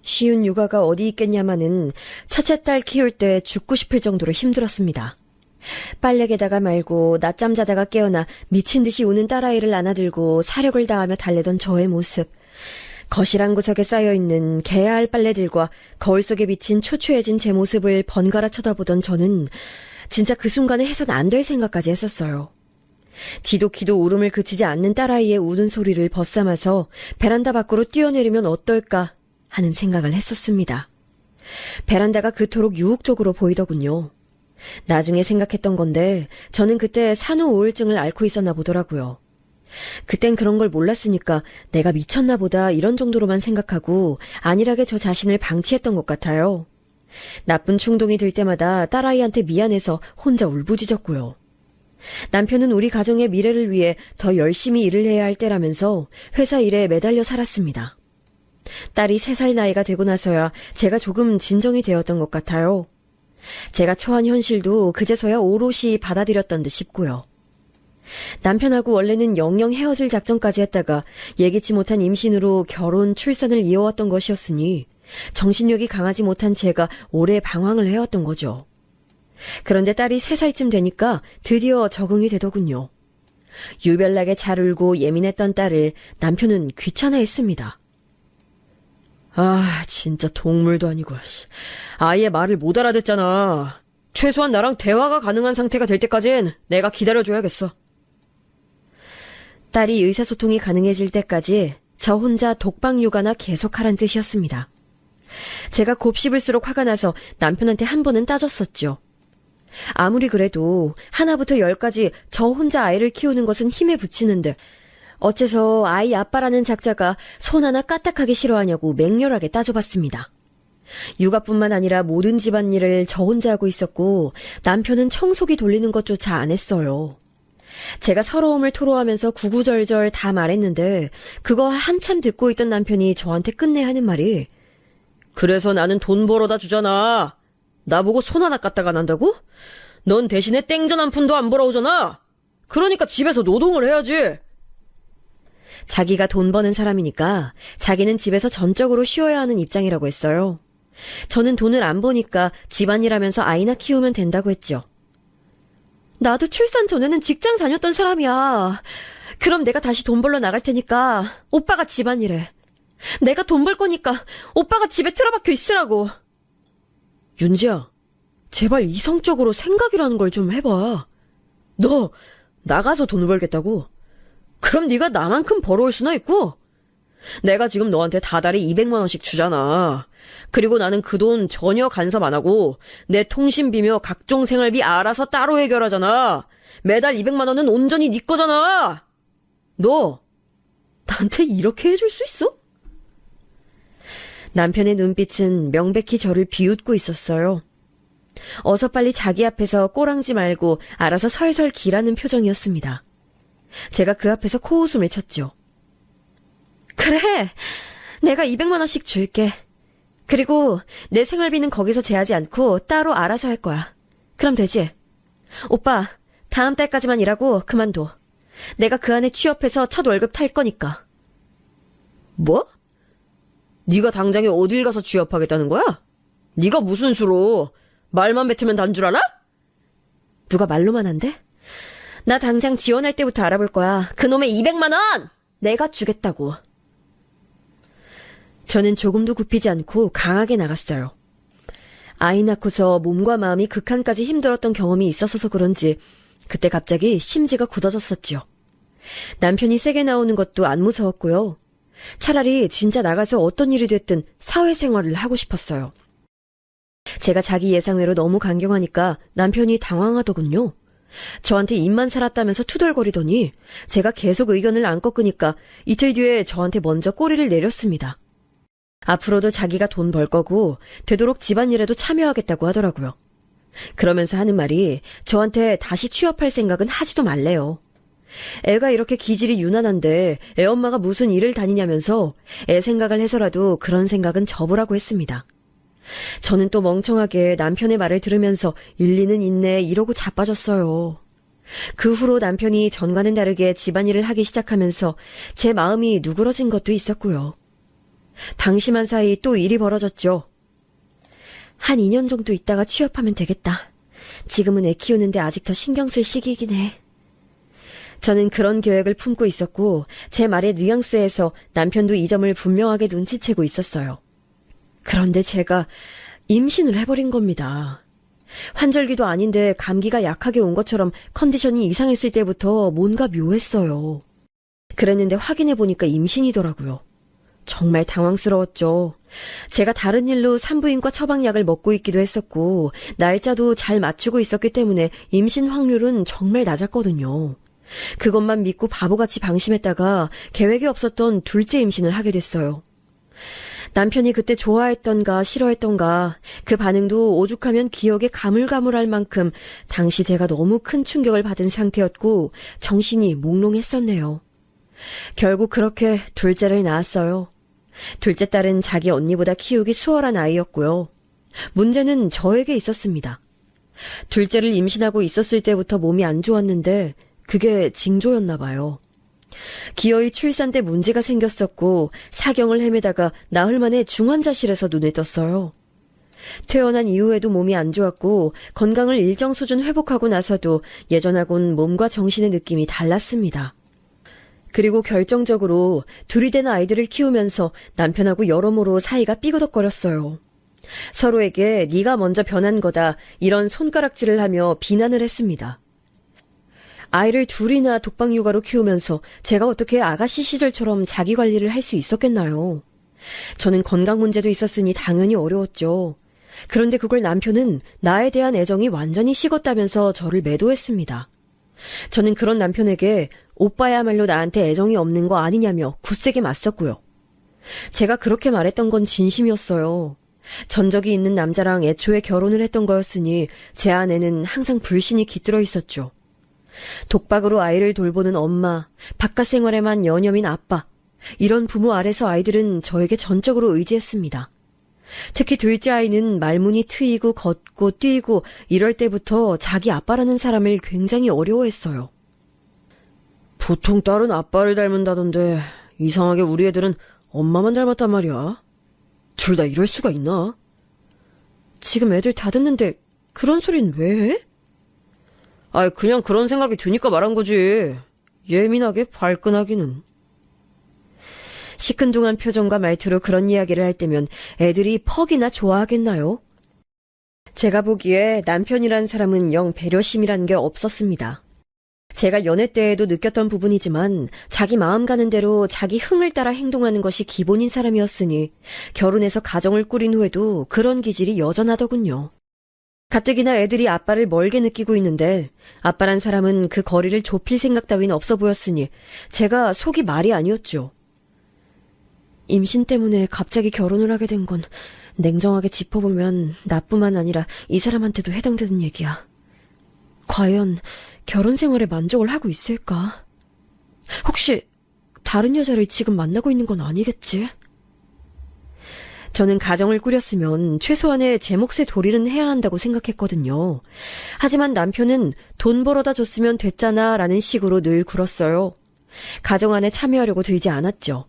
쉬운 육아가 어디 있겠냐마는 첫째 딸 키울 때 죽고 싶을 정도로 힘들었습니다. 빨래 개다가 말고 낮잠 자다가 깨어나 미친 듯이 우는 딸아이를 안아들고 사력을 다하며 달래던 저의 모습. 거실 한 구석에 쌓여있는 개야 할 빨래들과 거울 속에 비친 초췌해진 제 모습을 번갈아 쳐다보던 저는 진짜 그 순간에 해선 안 될 생각까지 했었어요. 지독히도 울음을 그치지 않는 딸아이의 우는 소리를 벗삼아서 베란다 밖으로 뛰어내리면 어떨까 하는 생각을 했었습니다. 베란다가 그토록 유혹적으로 보이더군요. 나중에 생각했던 건데 저는 그때 산후 우울증을 앓고 있었나 보더라고요. 그땐 그런 걸 몰랐으니까 내가 미쳤나 보다 이런 정도로만 생각하고 안일하게 저 자신을 방치했던 것 같아요. 나쁜 충동이 들 때마다 딸아이한테 미안해서 혼자 울부짖었고요. 남편은 우리 가정의 미래를 위해 더 열심히 일을 해야 할 때라면서 회사 일에 매달려 살았습니다. 딸이 3살 나이가 되고 나서야 제가 조금 진정이 되었던 것 같아요. 제가 처한 현실도 그제서야 오롯이 받아들였던 듯 싶고요. 남편하고 원래는 영영 헤어질 작정까지 했다가 예기치 못한 임신으로 결혼, 출산을 이어왔던 것이었으니 정신력이 강하지 못한 제가 오래 방황을 해왔던 거죠. 그런데 딸이 3살쯤 되니까 드디어 적응이 되더군요. 유별나게 잘 울고 예민했던 딸을 남편은 귀찮아했습니다. 아, 진짜 동물도 아니고 아예 말을 못 알아듣잖아. 최소한 나랑 대화가 가능한 상태가 될 때까진 내가 기다려줘야겠어. 딸이 의사소통이 가능해질 때까지 저 혼자 독방 육아나 계속하란 뜻이었습니다. 제가 곱씹을수록 화가 나서 남편한테 한 번은 따졌었죠. 아무리 그래도 하나부터 10까지 저 혼자 아이를 키우는 것은 힘에 부치는데 어째서 아이 아빠라는 작자가 손 하나 까딱하기 싫어하냐고 맹렬하게 따져봤습니다. 육아뿐만 아니라 모든 집안일을 저 혼자 하고 있었고 남편은 청소기 돌리는 것조차 안 했어요. 제가 서러움을 토로하면서 구구절절 다 말했는데 그거 한참 듣고 있던 남편이 저한테 끝내 하는 말이 그래서 나는 돈 벌어다 주잖아. 나보고 손 하나 까딱 안 한다고? 넌 대신에 땡전 한 푼도 안 벌어오잖아. 그러니까 집에서 노동을 해야지. 자기가 돈 버는 사람이니까 자기는 집에서 전적으로 쉬어야 하는 입장이라고 했어요. 저는 돈을 안 버니까 집안일하면서 아이나 키우면 된다고 했죠. 나도 출산 전에는 직장 다녔던 사람이야. 그럼 내가 다시 돈 벌러 나갈 테니까 오빠가 집안일해. 내가 돈 벌 거니까 오빠가 집에 틀어박혀 있으라고. 윤지야, 제발 이성적으로 생각이라는 걸 좀 해봐. 너 나가서 돈 벌겠다고? 그럼 네가 나만큼 벌어올 수나 있고? 내가 지금 너한테 다달이 200만 원씩 주잖아. 그리고 나는 그 돈 전혀 간섭 안 하고 내 통신비며 각종 생활비 알아서 따로 해결하잖아. 매달 200만 원은 온전히 네 거잖아. 너 나한테 이렇게 해줄 수 있어? 남편의 눈빛은 명백히 저를 비웃고 있었어요. 어서 빨리 자기 앞에서 꼬랑지 말고 알아서 설설 기라는 표정이었습니다. 제가 그 앞에서 코웃음을 쳤죠. 그래, 내가 200만 원씩 줄게. 그리고 내 생활비는 거기서 제하지 않고 따로 알아서 할 거야. 그럼 되지? 오빠, 다음 달까지만 일하고 그만둬. 내가 그 안에 취업해서 첫 월급 탈 거니까. 뭐? 네가 당장에 어딜 가서 취업하겠다는 거야? 네가 무슨 수로 말만 뱉으면 단 줄 알아? 누가 말로만 한대? 나 당장 지원할 때부터 알아볼 거야. 그놈의 200만 원! 내가 주겠다고. 저는 조금도 굽히지 않고 강하게 나갔어요. 아이 낳고서 몸과 마음이 극한까지 힘들었던 경험이 있었어서 그런지 그때 갑자기 심지가 굳어졌었죠. 남편이 세게 나오는 것도 안 무서웠고요. 차라리 진짜 나가서 어떤 일이 됐든 사회생활을 하고 싶었어요. 제가 자기 예상외로 너무 강경하니까 남편이 당황하더군요. 저한테 입만 살았다면서 투덜거리더니 제가 계속 의견을 안 꺾으니까 이틀 뒤에 저한테 먼저 꼬리를 내렸습니다. 앞으로도 자기가 돈 벌 거고 되도록 집안일에도 참여하겠다고 하더라고요. 그러면서 하는 말이 저한테 다시 취업할 생각은 하지도 말래요. 애가 이렇게 기질이 유난한데 애 엄마가 무슨 일을 다니냐면서 애 생각을 해서라도 그런 생각은 접으라고 했습니다. 저는 또 멍청하게 남편의 말을 들으면서 일리는 있네 이러고 자빠졌어요. 그 후로 남편이 전과는 다르게 집안일을 하기 시작하면서 제 마음이 누그러진 것도 있었고요. 방심한 사이 또 일이 벌어졌죠. 한 2년 정도 있다가 취업하면 되겠다. 지금은 애 키우는데 아직 더 신경 쓸 시기이긴 해. 저는 그런 계획을 품고 있었고 제 말의 뉘앙스에서 남편도 이 점을 분명하게 눈치채고 있었어요. 그런데 제가 임신을 해버린 겁니다. 환절기도 아닌데 감기가 약하게 온 것처럼 컨디션이 이상했을 때부터 뭔가 묘했어요. 그랬는데 확인해보니까 임신이더라고요. 정말 당황스러웠죠. 제가 다른 일로 산부인과 처방약을 먹고 있기도 했었고 날짜도 잘 맞추고 있었기 때문에 임신 확률은 정말 낮았거든요. 그것만 믿고 바보같이 방심했다가 계획이 없었던 둘째 임신을 하게 됐어요. 남편이 그때 좋아했던가 싫어했던가 그 반응도 오죽하면 기억에 가물가물할 만큼 당시 제가 너무 큰 충격을 받은 상태였고 정신이 몽롱했었네요. 결국 그렇게 둘째를 낳았어요. 둘째 딸은 자기 언니보다 키우기 수월한 아이였고요. 문제는 저에게 있었습니다. 둘째를 임신하고 있었을 때부터 몸이 안 좋았는데 그게 징조였나 봐요. 기어이 출산 때 문제가 생겼었고 사경을 헤매다가 나흘 만에 중환자실에서 눈을 떴어요. 퇴원한 이후에도 몸이 안 좋았고 건강을 일정 수준 회복하고 나서도 예전하고는 몸과 정신의 느낌이 달랐습니다. 그리고 결정적으로 둘이 된 아이들을 키우면서 남편하고 여러모로 사이가 삐그덕거렸어요. 서로에게 네가 먼저 변한 거다 이런 손가락질을 하며 비난을 했습니다. 아이를 둘이나 독박 육아로 키우면서 제가 어떻게 아가씨 시절처럼 자기 관리를 할 수 있었겠나요? 저는 건강 문제도 있었으니 당연히 어려웠죠. 그런데 그걸 남편은 나에 대한 애정이 완전히 식었다면서 저를 매도했습니다. 저는 그런 남편에게 오빠야말로 나한테 애정이 없는 거 아니냐며 굳세게 맞섰고요. 제가 그렇게 말했던 건 진심이었어요. 전적이 있는 남자랑 애초에 결혼을 했던 거였으니 제 안에는 항상 불신이 깃들어 있었죠. 독박으로 아이를 돌보는 엄마, 바깥 생활에만 여념인 아빠, 이런 부모 아래서 아이들은 저에게 전적으로 의지했습니다. 특히 둘째 아이는 말문이 트이고 걷고 뛰고 이럴 때부터 자기 아빠라는 사람을 굉장히 어려워했어요. 보통 딸은 아빠를 닮은다던데 이상하게 우리 애들은 엄마만 닮았단 말이야. 둘 다 이럴 수가 있나? 지금 애들 다 듣는데 그런 소린 왜 해? 그냥 그런 생각이 드니까 말한 거지. 예민하게 발끈하기는. 시큰둥한 표정과 말투로 그런 이야기를 할 때면 애들이 퍽이나 좋아하겠나요? 제가 보기에 남편이란 사람은 영 배려심이란 게 없었습니다. 제가 연애 때에도 느꼈던 부분이지만 자기 마음 가는 대로 자기 흥을 따라 행동하는 것이 기본인 사람이었으니 결혼해서 가정을 꾸린 후에도 그런 기질이 여전하더군요. 가뜩이나 애들이 아빠를 멀게 느끼고 있는데 아빠란 사람은 그 거리를 좁힐 생각 따윈 없어 보였으니 제가 속이 말이 아니었죠. 임신 때문에 갑자기 결혼을 하게 된 건 냉정하게 짚어보면 나뿐만 아니라 이 사람한테도 해당되는 얘기야. 과연 결혼 생활에 만족을 하고 있을까? 혹시 다른 여자를 지금 만나고 있는 건 아니겠지? 저는 가정을 꾸렸으면 최소한의 제 몫의 도리는 해야 한다고 생각했거든요. 하지만 남편은 돈 벌어다 줬으면 됐잖아 라는 식으로 늘 굴었어요. 가정 안에 참여하려고 들지 않았죠.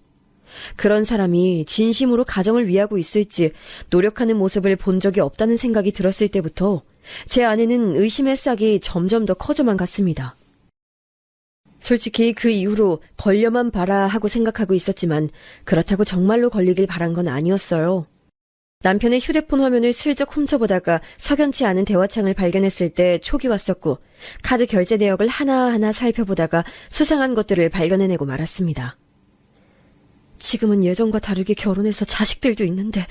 그런 사람이 진심으로 가정을 위하고 있을지 노력하는 모습을 본 적이 없다는 생각이 들었을 때부터 제 안에는 의심의 싹이 점점 더 커져만 갔습니다. 솔직히 그 이후로 걸려만 봐라 하고 생각하고 있었지만 그렇다고 정말로 걸리길 바란 건 아니었어요. 남편의 휴대폰 화면을 슬쩍 훔쳐보다가 석연치 않은 대화창을 발견했을 때 촉이 왔었고 카드 결제 내역을 하나하나 살펴보다가 수상한 것들을 발견해내고 말았습니다. 지금은 예전과 다르게 결혼해서 자식들도 있는데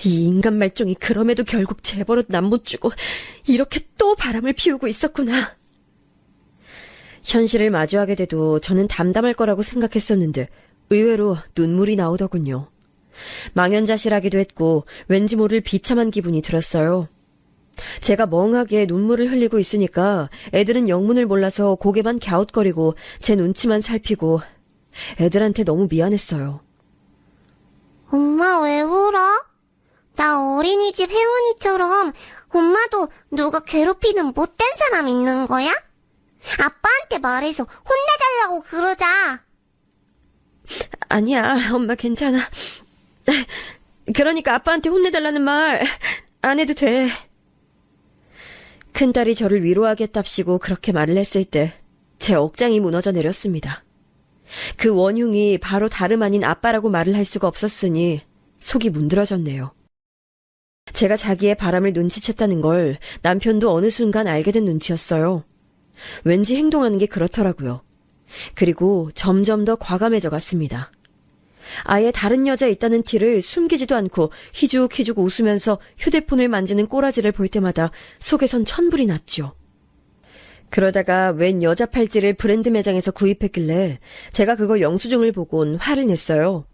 이 인간 말종이 그럼에도 결국 재벌은 남 못 주고 이렇게 또 바람을 피우고 있었구나. 현실을 마주하게 돼도 저는 담담할 거라고 생각했었는데 의외로 눈물이 나오더군요. 망연자실하기도 했고 왠지 모를 비참한 기분이 들었어요. 제가 멍하게 눈물을 흘리고 있으니까 애들은 영문을 몰라서 고개만 갸웃거리고 제 눈치만 살피고 애들한테 너무 미안했어요. 엄마 왜 울어? 나 어린이집 혜원이처럼 엄마도 누가 괴롭히는 못된 사람 있는 거야? 아빠한테 말해서 혼내달라고 그러자. 아니야, 엄마 괜찮아. 그러니까 아빠한테 혼내달라는 말 안 해도 돼. 큰딸이 저를 위로하겠답시고 그렇게 말을 했을 때 제 억장이 무너져 내렸습니다. 그 원흉이 바로 다름 아닌 아빠라고 말을 할 수가 없었으니 속이 문드러졌네요. 제가 자기의 바람을 눈치챘다는 걸 남편도 어느 순간 알게 된 눈치였어요. 왠지 행동하는 게 그렇더라고요. 그리고 점점 더 과감해져 갔습니다. 아예 다른 여자 있다는 티를 숨기지도 않고 희죽희죽 웃으면서 휴대폰을 만지는 꼬라지를 볼 때마다 속에선 천불이 났죠. 그러다가 웬 여자 팔찌를 브랜드 매장에서 구입했길래 제가 그거 영수증을 보곤 화를 냈어요.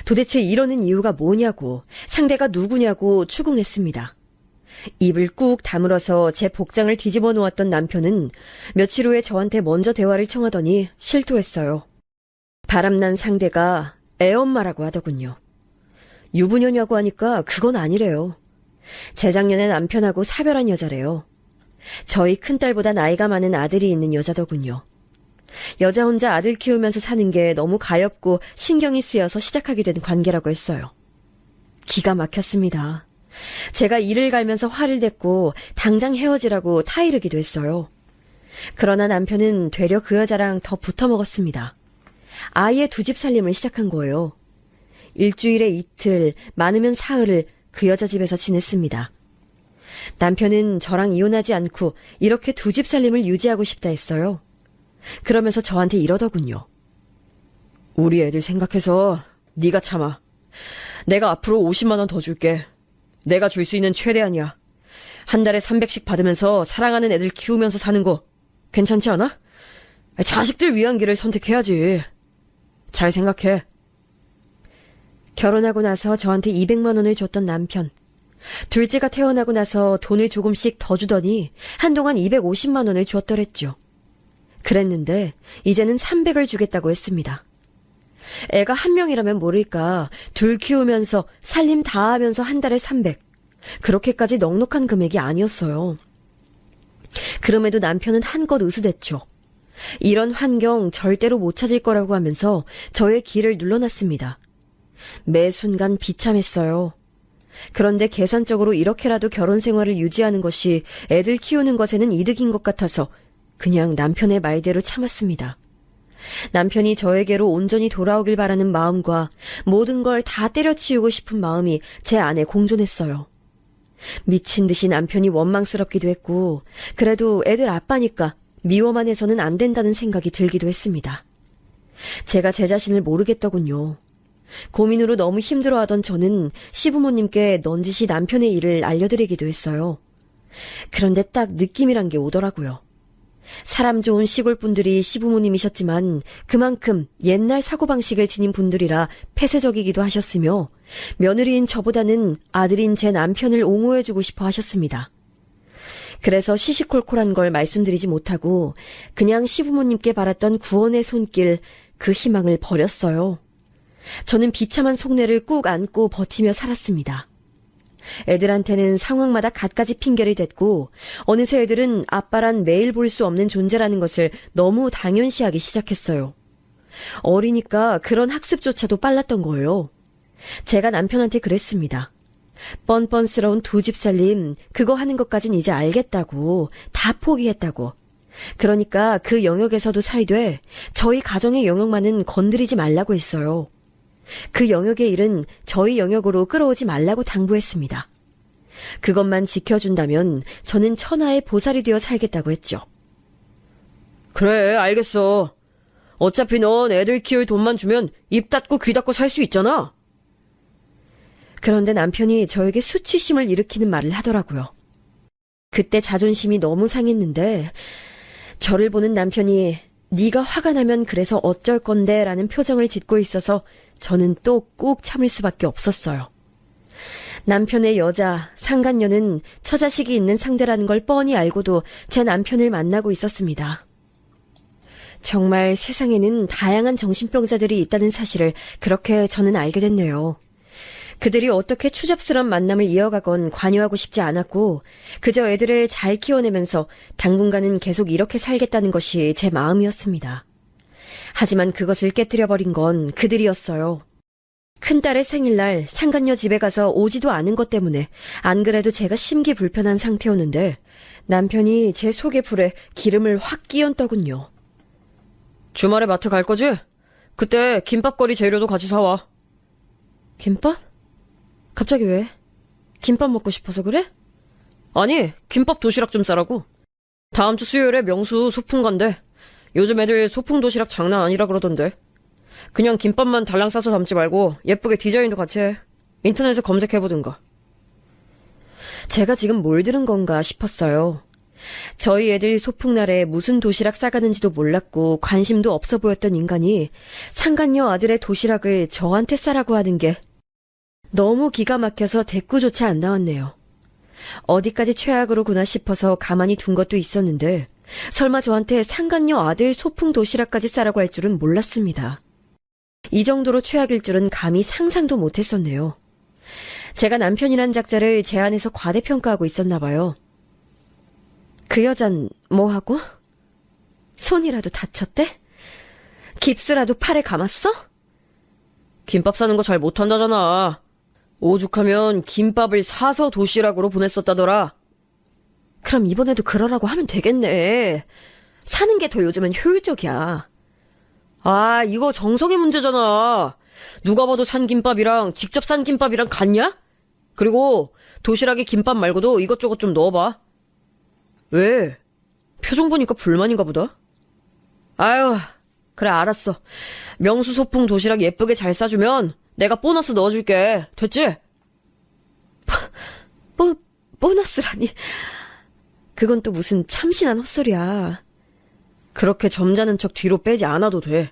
도대체 이러는 이유가 뭐냐고, 상대가 누구냐고 추궁했습니다. 입을 꾹 다물어서 제 복장을 뒤집어 놓았던 남편은 며칠 후에 저한테 먼저 대화를 청하더니 실토했어요. 바람난 상대가 애엄마라고 하더군요. 유부녀냐고 하니까 그건 아니래요. 재작년에 남편하고 사별한 여자래요. 저희 큰딸보다 나이가 많은 아들이 있는 여자더군요. 여자 혼자 아들 키우면서 사는 게 너무 가엾고 신경이 쓰여서 시작하게 된 관계라고 했어요. 기가 막혔습니다. 제가 이를 갈면서 화를 냈고 당장 헤어지라고 타이르기도 했어요. 그러나 남편은 되려 그 여자랑 더 붙어 먹었습니다. 아예 두 집 살림을 시작한 거예요. 일주일에 이틀, 많으면 사흘을 그 여자 집에서 지냈습니다. 남편은 저랑 이혼하지 않고 이렇게 두 집 살림을 유지하고 싶다 했어요. 그러면서 저한테 이러더군요. 우리 애들 생각해서 네가 참아. 내가 앞으로 50만 원 더 줄게. 내가 줄 수 있는 최대한이야. 한 달에 300씩 받으면서 사랑하는 애들 키우면서 사는 거 괜찮지 않아? 자식들 위한 길을 선택해야지. 잘 생각해. 결혼하고 나서 저한테 200만 원을 줬던 남편. 둘째가 태어나고 나서 돈을 조금씩 더 주더니 한동안 250만 원을 줬더랬죠. 그랬는데 이제는 300을 주겠다고 했습니다. 애가 한 명이라면 모를까 둘 키우면서 살림 다 하면서 한 달에 300. 그렇게까지 넉넉한 금액이 아니었어요. 그럼에도 남편은 한껏 으스댔죠. 이런 환경 절대로 못 찾을 거라고 하면서 저의 길을 눌러놨습니다. 매 순간 비참했어요. 그런데 계산적으로 이렇게라도 결혼 생활을 유지하는 것이 애들 키우는 것에는 이득인 것 같아서 그냥 남편의 말대로 참았습니다. 남편이 저에게로 온전히 돌아오길 바라는 마음과 모든 걸 다 때려치우고 싶은 마음이 제 안에 공존했어요. 미친 듯이 남편이 원망스럽기도 했고 그래도 애들 아빠니까 미워만 해서는 안 된다는 생각이 들기도 했습니다. 제가 제 자신을 모르겠더군요. 고민으로 너무 힘들어하던 저는 시부모님께 넌지시 남편의 일을 알려드리기도 했어요. 그런데 딱 느낌이란 게 오더라고요. 사람 좋은 시골 분들이 시부모님이셨지만 그만큼 옛날 사고방식을 지닌 분들이라 폐쇄적이기도 하셨으며 며느리인 저보다는 아들인 제 남편을 옹호해주고 싶어 하셨습니다. 그래서 시시콜콜한 걸 말씀드리지 못하고 그냥 시부모님께 바랐던 구원의 손길, 그 희망을 버렸어요. 저는 비참한 속내를 꾹 안고 버티며 살았습니다. 애들한테는 상황마다 갖가지 핑계를 댔고 어느새 애들은 아빠란 매일 볼 수 없는 존재라는 것을 너무 당연시하기 시작했어요. 어리니까 그런 학습조차도 빨랐던 거예요. 제가 남편한테 그랬습니다. 뻔뻔스러운 두 집 살림 그거 하는 것까진 이제 알겠다고, 다 포기했다고. 그러니까 그 영역에서도 살되 저희 가정의 영역만은 건드리지 말라고 했어요. 그 영역의 일은 저희 영역으로 끌어오지 말라고 당부했습니다. 그것만 지켜준다면 저는 천하의 보살이 되어 살겠다고 했죠. 그래, 알겠어. 어차피 넌 애들 키울 돈만 주면 입 닫고 귀 닫고 살 수 있잖아. 그런데 남편이 저에게 수치심을 일으키는 말을 하더라고요. 그때 자존심이 너무 상했는데 저를 보는 남편이 네가 화가 나면 그래서 어쩔 건데 라는 표정을 짓고 있어서 저는 또 꾹 참을 수밖에 없었어요. 남편의 여자, 상간녀는 처자식이 있는 상대라는 걸 뻔히 알고도 제 남편을 만나고 있었습니다. 정말 세상에는 다양한 정신병자들이 있다는 사실을 그렇게 저는 알게 됐네요. 그들이 어떻게 추잡스런 만남을 이어가건 관여하고 싶지 않았고 그저 애들을 잘 키워내면서 당분간은 계속 이렇게 살겠다는 것이 제 마음이었습니다. 하지만 그것을 깨뜨려버린 건 그들이었어요. 큰딸의 생일날 상간녀 집에 가서 오지도 않은 것 때문에 안 그래도 제가 심기불편한 상태였는데 남편이 제 속의 불에 기름을 확 끼얹더군요. 주말에 마트 갈 거지? 그때 김밥거리 재료도 같이 사와. 김밥? 갑자기 왜? 김밥 먹고 싶어서 그래? 아니, 김밥 도시락 좀 싸라고. 다음 주 수요일에 명수 소풍 간대. 요즘 애들 소풍 도시락 장난 아니라 그러던데. 그냥 김밥만 달랑 싸서 담지 말고 예쁘게 디자인도 같이 해. 인터넷에 검색해보든가. 제가 지금 뭘 들은 건가 싶었어요. 저희 애들 소풍날에 무슨 도시락 싸가는지도 몰랐고 관심도 없어 보였던 인간이 상간녀 아들의 도시락을 저한테 싸라고 하는 게 너무 기가 막혀서 대꾸조차 안 나왔네요. 어디까지 최악으로구나 싶어서 가만히 둔 것도 있었는데 설마 저한테 상간녀 아들 소풍 도시락까지 싸라고 할 줄은 몰랐습니다. 이 정도로 최악일 줄은 감히 상상도 못했었네요. 제가 남편이란 작자를 제 안에서 과대평가하고 있었나 봐요. 그 여잔 뭐하고? 손이라도 다쳤대? 깁스라도 팔에 감았어? 김밥 싸는 거 잘 못한다잖아. 오죽하면 김밥을 사서 도시락으로 보냈었다더라. 그럼 이번에도 그러라고 하면 되겠네. 사는 게 더 요즘엔 효율적이야. 아, 이거 정성의 문제잖아. 누가 봐도 산 김밥이랑 직접 산 김밥이랑 같냐? 그리고 도시락에 김밥 말고도 이것저것 좀 넣어봐. 왜? 표정 보니까 불만인가 보다. 아유, 그래 알았어. 명수 소풍 도시락 예쁘게 잘 싸주면 내가 보너스 넣어줄게. 됐지? 보너스라니. 그건 또 무슨 참신한 헛소리야. 그렇게 점잖은 척 뒤로 빼지 않아도 돼.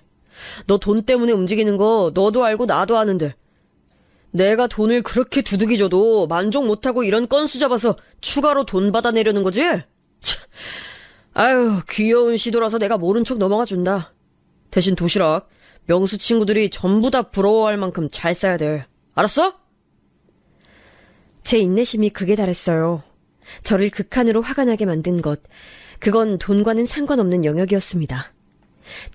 너 돈 때문에 움직이는 거 너도 알고 나도 아는데. 내가 돈을 그렇게 두둑이 줘도 만족 못하고 이런 건수 잡아서 추가로 돈 받아내려는 거지? 참. 아유, 귀여운 시도라서 내가 모른 척 넘어가 준다. 대신 도시락, 명수 친구들이 전부 다 부러워할 만큼 잘 싸야 돼. 알았어? 제 인내심이 극에 달했어요. 저를 극한으로 화가 나게 만든 것, 그건 돈과는 상관없는 영역이었습니다.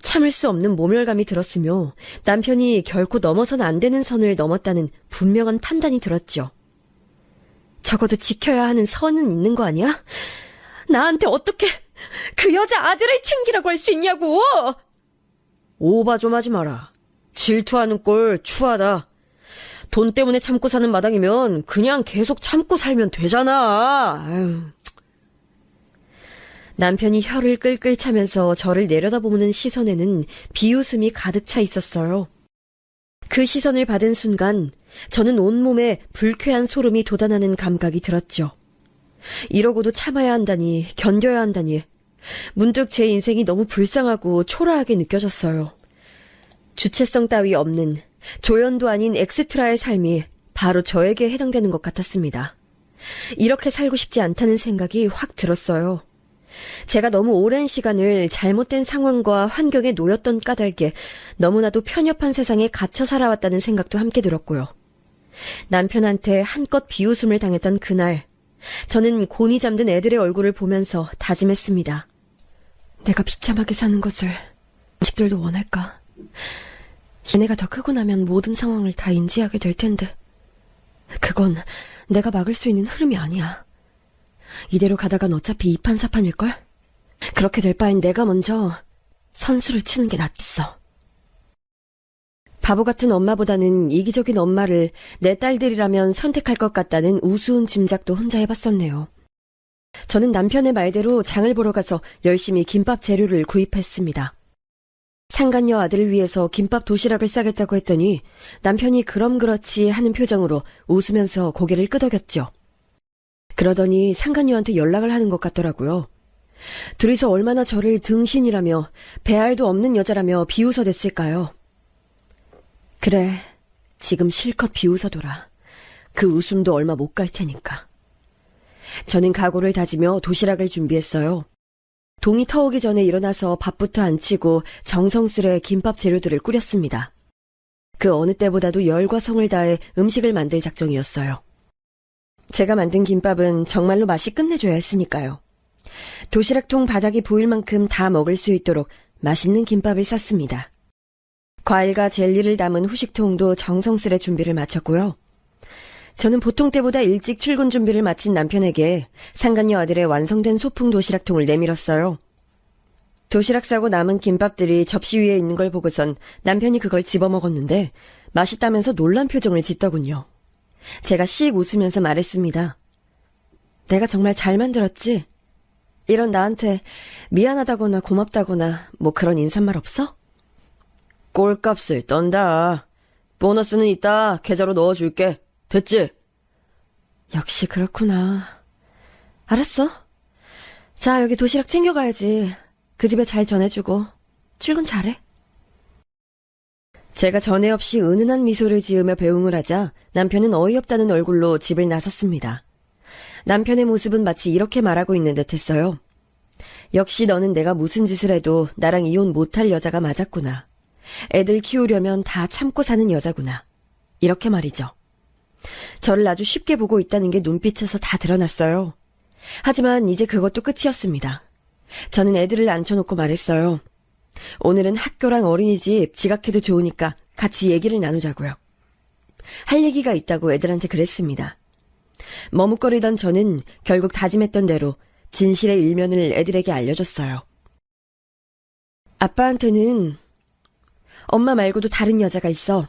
참을 수 없는 모멸감이 들었으며 남편이 결코 넘어선 안 되는 선을 넘었다는 분명한 판단이 들었죠. 적어도 지켜야 하는 선은 있는 거 아니야? 나한테 어떻게 그 여자 아들을 챙기라고 할 수 있냐고! 오바 좀 하지 마라. 질투하는 꼴 추하다. 돈 때문에 참고 사는 마당이면 그냥 계속 참고 살면 되잖아. 아유. 남편이 혀를 끌끌 차면서 저를 내려다보는 시선에는 비웃음이 가득 차 있었어요. 그 시선을 받은 순간 저는 온몸에 불쾌한 소름이 돋아나는 감각이 들었죠. 이러고도 참아야 한다니, 견뎌야 한다니. 문득 제 인생이 너무 불쌍하고 초라하게 느껴졌어요. 주체성 따위 없는, 조연도 아닌 엑스트라의 삶이 바로 저에게 해당되는 것 같았습니다. 이렇게 살고 싶지 않다는 생각이 확 들었어요. 제가 너무 오랜 시간을 잘못된 상황과 환경에 놓였던 까닭에 너무나도 편협한 세상에 갇혀 살아왔다는 생각도 함께 들었고요. 남편한테 한껏 비웃음을 당했던 그날, 저는 곤히 잠든 애들의 얼굴을 보면서 다짐했습니다. 내가 비참하게 사는 것을 집들도 원할까? 얘네가 더 크고 나면 모든 상황을 다 인지하게 될 텐데 그건 내가 막을 수 있는 흐름이 아니야. 이대로 가다간 어차피 이판사판일걸? 그렇게 될 바엔 내가 먼저 선수를 치는 게 낫겠어. 바보 같은 엄마보다는 이기적인 엄마를 내 딸들이라면 선택할 것 같다는 우스운 짐작도 혼자 해봤었네요. 저는 남편의 말대로 장을 보러 가서 열심히 김밥 재료를 구입했습니다. 상간녀 아들을 위해서 김밥 도시락을 싸겠다고 했더니 남편이 그럼 그렇지 하는 표정으로 웃으면서 고개를 끄덕였죠. 그러더니 상간녀한테 연락을 하는 것 같더라고요. 둘이서 얼마나 저를 등신이라며 배알도 없는 여자라며 비웃어댔을까요? 그래, 지금 실컷 비웃어둬라. 그 웃음도 얼마 못 갈 테니까. 저는 각오를 다지며 도시락을 준비했어요. 동이 터오기 전에 일어나서 밥부터 안 치고 정성스레 김밥 재료들을 꾸렸습니다. 그 어느 때보다도 열과 성을 다해 음식을 만들 작정이었어요. 제가 만든 김밥은 정말로 맛이 끝내줘야 했으니까요. 도시락통 바닥이 보일 만큼 다 먹을 수 있도록 맛있는 김밥을 쌌습니다. 과일과 젤리를 담은 후식통도 정성스레 준비를 마쳤고요. 저는 보통 때보다 일찍 출근 준비를 마친 남편에게 상간녀 아들의 완성된 소풍 도시락통을 내밀었어요. 도시락 싸고 남은 김밥들이 접시 위에 있는 걸 보고선 남편이 그걸 집어먹었는데 맛있다면서 놀란 표정을 짓더군요. 제가 씩 웃으면서 말했습니다. 내가 정말 잘 만들었지? 이런 나한테 미안하다거나 고맙다거나 뭐 그런 인사말 없어? 꼴값을 떤다. 보너스는 이따 계좌로 넣어줄게. 됐지? 역시 그렇구나. 알았어. 자, 여기 도시락 챙겨가야지. 그 집에 잘 전해주고 출근 잘해. 제가 전에 없이 은은한 미소를 지으며 배웅을 하자 남편은 어이없다는 얼굴로 집을 나섰습니다. 남편의 모습은 마치 이렇게 말하고 있는 듯 했어요. 역시 너는 내가 무슨 짓을 해도 나랑 이혼 못할 여자가 맞았구나. 애들 키우려면 다 참고 사는 여자구나. 이렇게 말이죠. 저를 아주 쉽게 보고 있다는 게 눈빛에서 다 드러났어요. 하지만 이제 그것도 끝이었습니다. 저는 애들을 앉혀놓고 말했어요. 오늘은 학교랑 어린이집 지각해도 좋으니까 같이 얘기를 나누자고요. 할 얘기가 있다고 애들한테 그랬습니다. 머뭇거리던 저는 결국 다짐했던 대로 진실의 일면을 애들에게 알려줬어요. 아빠한테는 엄마 말고도 다른 여자가 있어.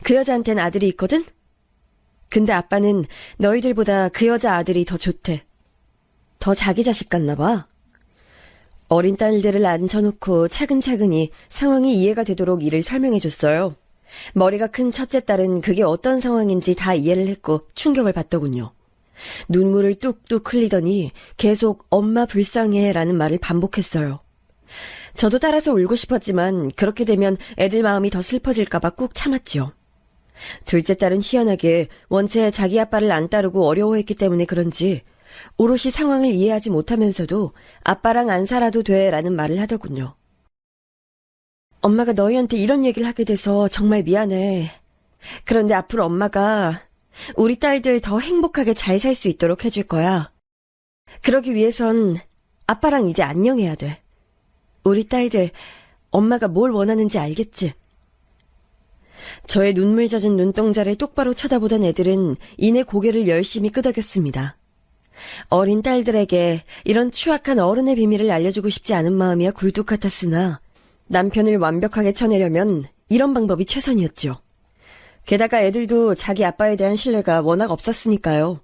그 여자한테는 아들이 있거든? 근데 아빠는 너희들보다 그 여자 아들이 더 좋대. 더 자기 자식 같나 봐. 어린 딸들을 앉혀놓고 차근차근히 상황이 이해가 되도록 일을 설명해줬어요. 머리가 큰 첫째 딸은 그게 어떤 상황인지 다 이해를 했고 충격을 받더군요. 눈물을 뚝뚝 흘리더니 계속 엄마 불쌍해 라는 말을 반복했어요. 저도 따라서 울고 싶었지만 그렇게 되면 애들 마음이 더 슬퍼질까봐 꾹 참았죠. 둘째 딸은 희한하게 원체 자기 아빠를 안 따르고 어려워했기 때문에 그런지 오롯이 상황을 이해하지 못하면서도 아빠랑 안 살아도 돼 라는 말을 하더군요. 엄마가 너희한테 이런 얘기를 하게 돼서 정말 미안해. 그런데 앞으로 엄마가 우리 딸들 더 행복하게 잘 살 수 있도록 해줄 거야. 그러기 위해선 아빠랑 이제 안녕해야 돼. 우리 딸들 엄마가 뭘 원하는지 알겠지? 저의 눈물 젖은 눈동자를 똑바로 쳐다보던 애들은 이내 고개를 열심히 끄덕였습니다. 어린 딸들에게 이런 추악한 어른의 비밀을 알려주고 싶지 않은 마음이야 굴뚝 같았으나 남편을 완벽하게 쳐내려면 이런 방법이 최선이었죠. 게다가 애들도 자기 아빠에 대한 신뢰가 워낙 없었으니까요.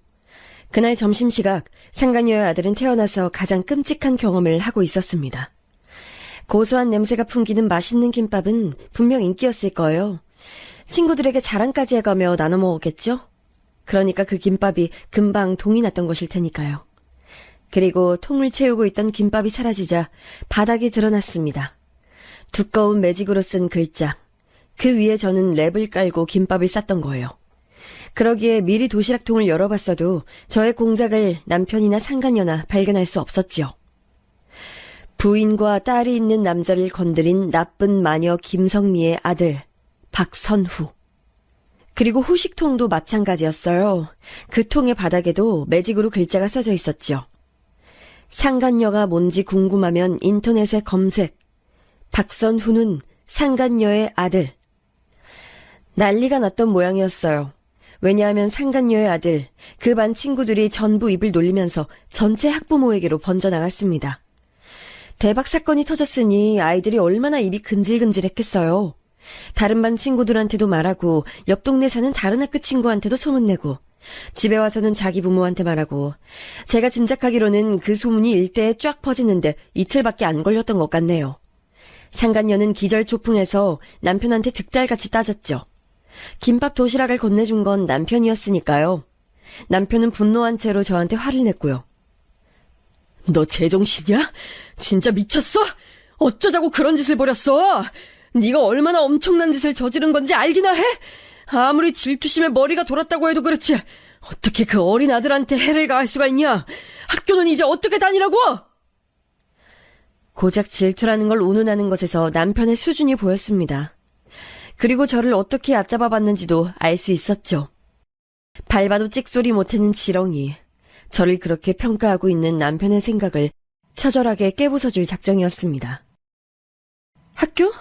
그날 점심시각 상간녀의 아들은 태어나서 가장 끔찍한 경험을 하고 있었습니다. 고소한 냄새가 풍기는 맛있는 김밥은 분명 인기였을 거예요. 친구들에게 자랑까지 해가며 나눠 먹었겠죠? 그러니까 그 김밥이 금방 동이 났던 것일 테니까요. 그리고 통을 채우고 있던 김밥이 사라지자 바닥이 드러났습니다. 두꺼운 매직으로 쓴 글자. 그 위에 저는 랩을 깔고 김밥을 쌌던 거예요. 그러기에 미리 도시락통을 열어봤어도 저의 공작을 남편이나 상간녀나 발견할 수 없었지요. 부인과 딸이 있는 남자를 건드린 나쁜 마녀 김성미의 아들 박선후. 그리고 후식통도 마찬가지였어요. 그 통의 바닥에도 매직으로 글자가 써져 있었죠. 상간녀가 뭔지 궁금하면 인터넷에 검색. 박선후는 상간녀의 아들. 난리가 났던 모양이었어요. 왜냐하면 상간녀의 아들, 그 반 친구들이 전부 입을 놀리면서 전체 학부모에게로 번져나갔습니다. 대박 사건이 터졌으니 아이들이 얼마나 입이 근질근질했겠어요. 다른 반 친구들한테도 말하고 옆 동네 사는 다른 학교 친구한테도 소문내고 집에 와서는 자기 부모한테 말하고 제가 짐작하기로는 그 소문이 일대에 쫙 퍼지는데 이틀밖에 안 걸렸던 것 같네요. 상간녀는 기절초풍해서 남편한테 득달같이 따졌죠. 김밥 도시락을 건네준 건 남편이었으니까요. 남편은 분노한 채로 저한테 화를 냈고요. 너 제정신이야? 진짜 미쳤어? 어쩌자고 그런 짓을 벌였어? 네가 얼마나 엄청난 짓을 저지른 건지 알기나 해? 아무리 질투심에 머리가 돌았다고 해도 그렇지 어떻게 그 어린 아들한테 해를 가할 수가 있냐? 학교는 이제 어떻게 다니라고? 고작 질투라는 걸 운운하는 것에서 남편의 수준이 보였습니다. 그리고 저를 어떻게 얕잡아 봤는지도 알 수 있었죠. 밟아도 찍소리 못하는 지렁이. 저를 그렇게 평가하고 있는 남편의 생각을 처절하게 깨부숴줄 작정이었습니다. 학교?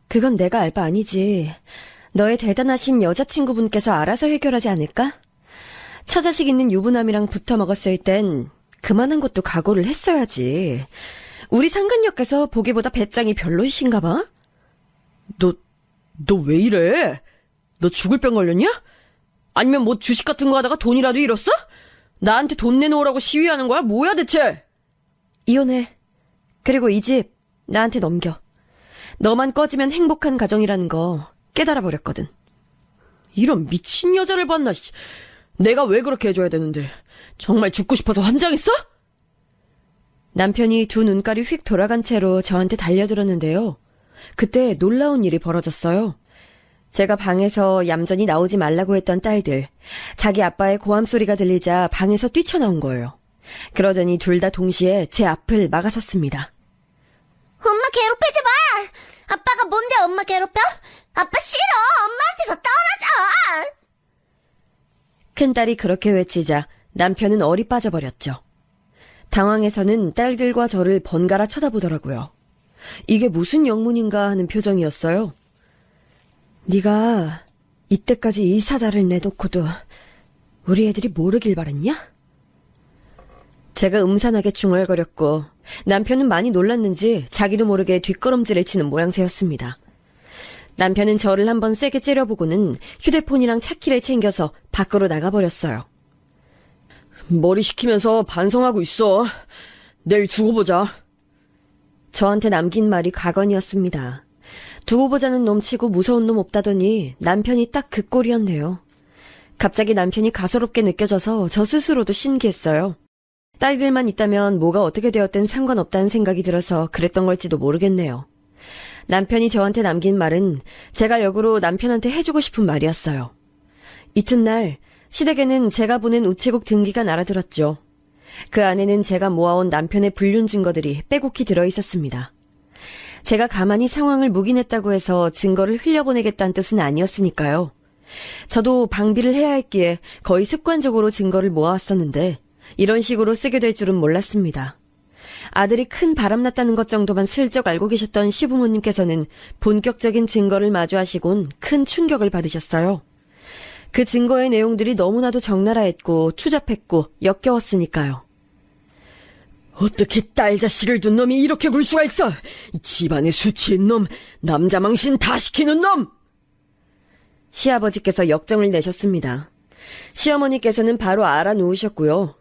그건 내가 알 바 아니지. 너의 대단하신 여자친구분께서 알아서 해결하지 않을까? 처자식 있는 유부남이랑 붙어 먹었을 땐 그만한 것도 각오를 했어야지. 우리 상간녀께서 보기보다 배짱이 별로이신가 봐? 너 왜 이래? 너 죽을 병 걸렸냐? 아니면 뭐 주식 같은 거 하다가 돈이라도 잃었어? 나한테 돈 내놓으라고 시위하는 거야? 뭐야 대체? 이혼해. 그리고 이 집 나한테 넘겨. 너만 꺼지면 행복한 가정이라는 거 깨달아 버렸거든. 이런 미친 여자를 봤나? 내가 왜 그렇게 해줘야 되는데? 정말 죽고 싶어서 환장했어? 남편이 두 눈깔이 휙 돌아간 채로 저한테 달려들었는데요. 그때 놀라운 일이 벌어졌어요. 제가 방에서 얌전히 나오지 말라고 했던 딸들, 자기 아빠의 고함 소리가 들리자 방에서 뛰쳐나온 거예요. 그러더니 둘 다 동시에 제 앞을 막아섰습니다. 엄마 괴롭히지 마! 아빠가 뭔데 엄마 괴롭혀? 아빠 싫어! 엄마한테서 떨어져! 큰딸이 그렇게 외치자 남편은 얼이 빠져버렸죠. 당황해서는 딸들과 저를 번갈아 쳐다보더라고요. 이게 무슨 영문인가 하는 표정이었어요. 네가 이때까지 이 사달을 내놓고도 우리 애들이 모르길 바랬냐? 제가 음산하게 중얼거렸고 남편은 많이 놀랐는지 자기도 모르게 뒷걸음질을 치는 모양새였습니다. 남편은 저를 한번 세게 째려보고는 휴대폰이랑 차키를 챙겨서 밖으로 나가버렸어요. 머리 식히면서 반성하고 있어. 내일 두고 보자. 저한테 남긴 말이 가관이었습니다. 두고 보자는 놈치고 무서운 놈 없다더니 남편이 딱 그 꼴이었네요. 갑자기 남편이 가소롭게 느껴져서 저 스스로도 신기했어요. 딸들만 있다면 뭐가 어떻게 되었든 상관없다는 생각이 들어서 그랬던 걸지도 모르겠네요. 남편이 저한테 남긴 말은 제가 역으로 남편한테 해주고 싶은 말이었어요. 이튿날 시댁에는 제가 보낸 우체국 등기가 날아들었죠. 그 안에는 제가 모아온 남편의 불륜 증거들이 빼곡히 들어있었습니다. 제가 가만히 상황을 묵인했다고 해서 증거를 흘려보내겠다는 뜻은 아니었으니까요. 저도 방비를 해야 했기에 거의 습관적으로 증거를 모아왔었는데 이런 식으로 쓰게 될 줄은 몰랐습니다. 아들이 큰 바람났다는 것 정도만 슬쩍 알고 계셨던 시부모님께서는 본격적인 증거를 마주하시곤 큰 충격을 받으셨어요. 그 증거의 내용들이 너무나도 적나라했고 추잡했고 역겨웠으니까요. 어떻게 딸 자식을 둔 놈이 이렇게 굴 수가 있어! 이 집안의 수치인 놈, 남자 망신 다 시키는 놈! 시아버지께서 역정을 내셨습니다. 시어머니께서는 바로 알아누우셨고요.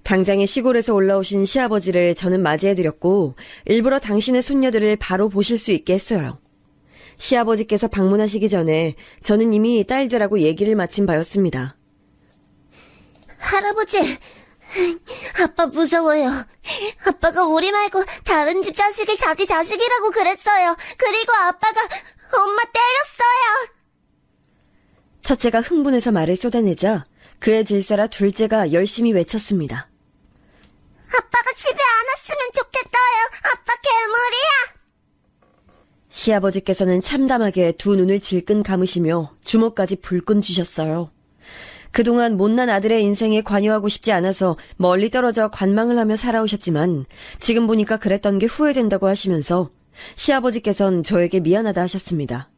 당장에 시골에서 올라오신 시아버지를 저는 맞이해드렸고 일부러 당신의 손녀들을 바로 보실 수 있게 했어요. 시아버지께서 방문하시기 전에 저는 이미 딸들하고 얘기를 마친 바였습니다. 할아버지, 아빠 무서워요. 아빠가 우리 말고 다른 집 자식을 자기 자식이라고 그랬어요. 그리고 아빠가 엄마 때렸어요. 첫째가 흥분해서 말을 쏟아내자 그의 질세라 둘째가 열심히 외쳤습니다. 아빠가 집에 안 왔으면 좋겠어요. 아빠 괴물이야. 시아버지께서는 참담하게 두 눈을 질끈 감으시며 주먹까지 불끈 쥐셨어요. 그동안 못난 아들의 인생에 관여하고 싶지 않아서 멀리 떨어져 관망을 하며 살아오셨지만 지금 보니까 그랬던 게 후회된다고 하시면서 시아버지께선 저에게 미안하다 하셨습니다.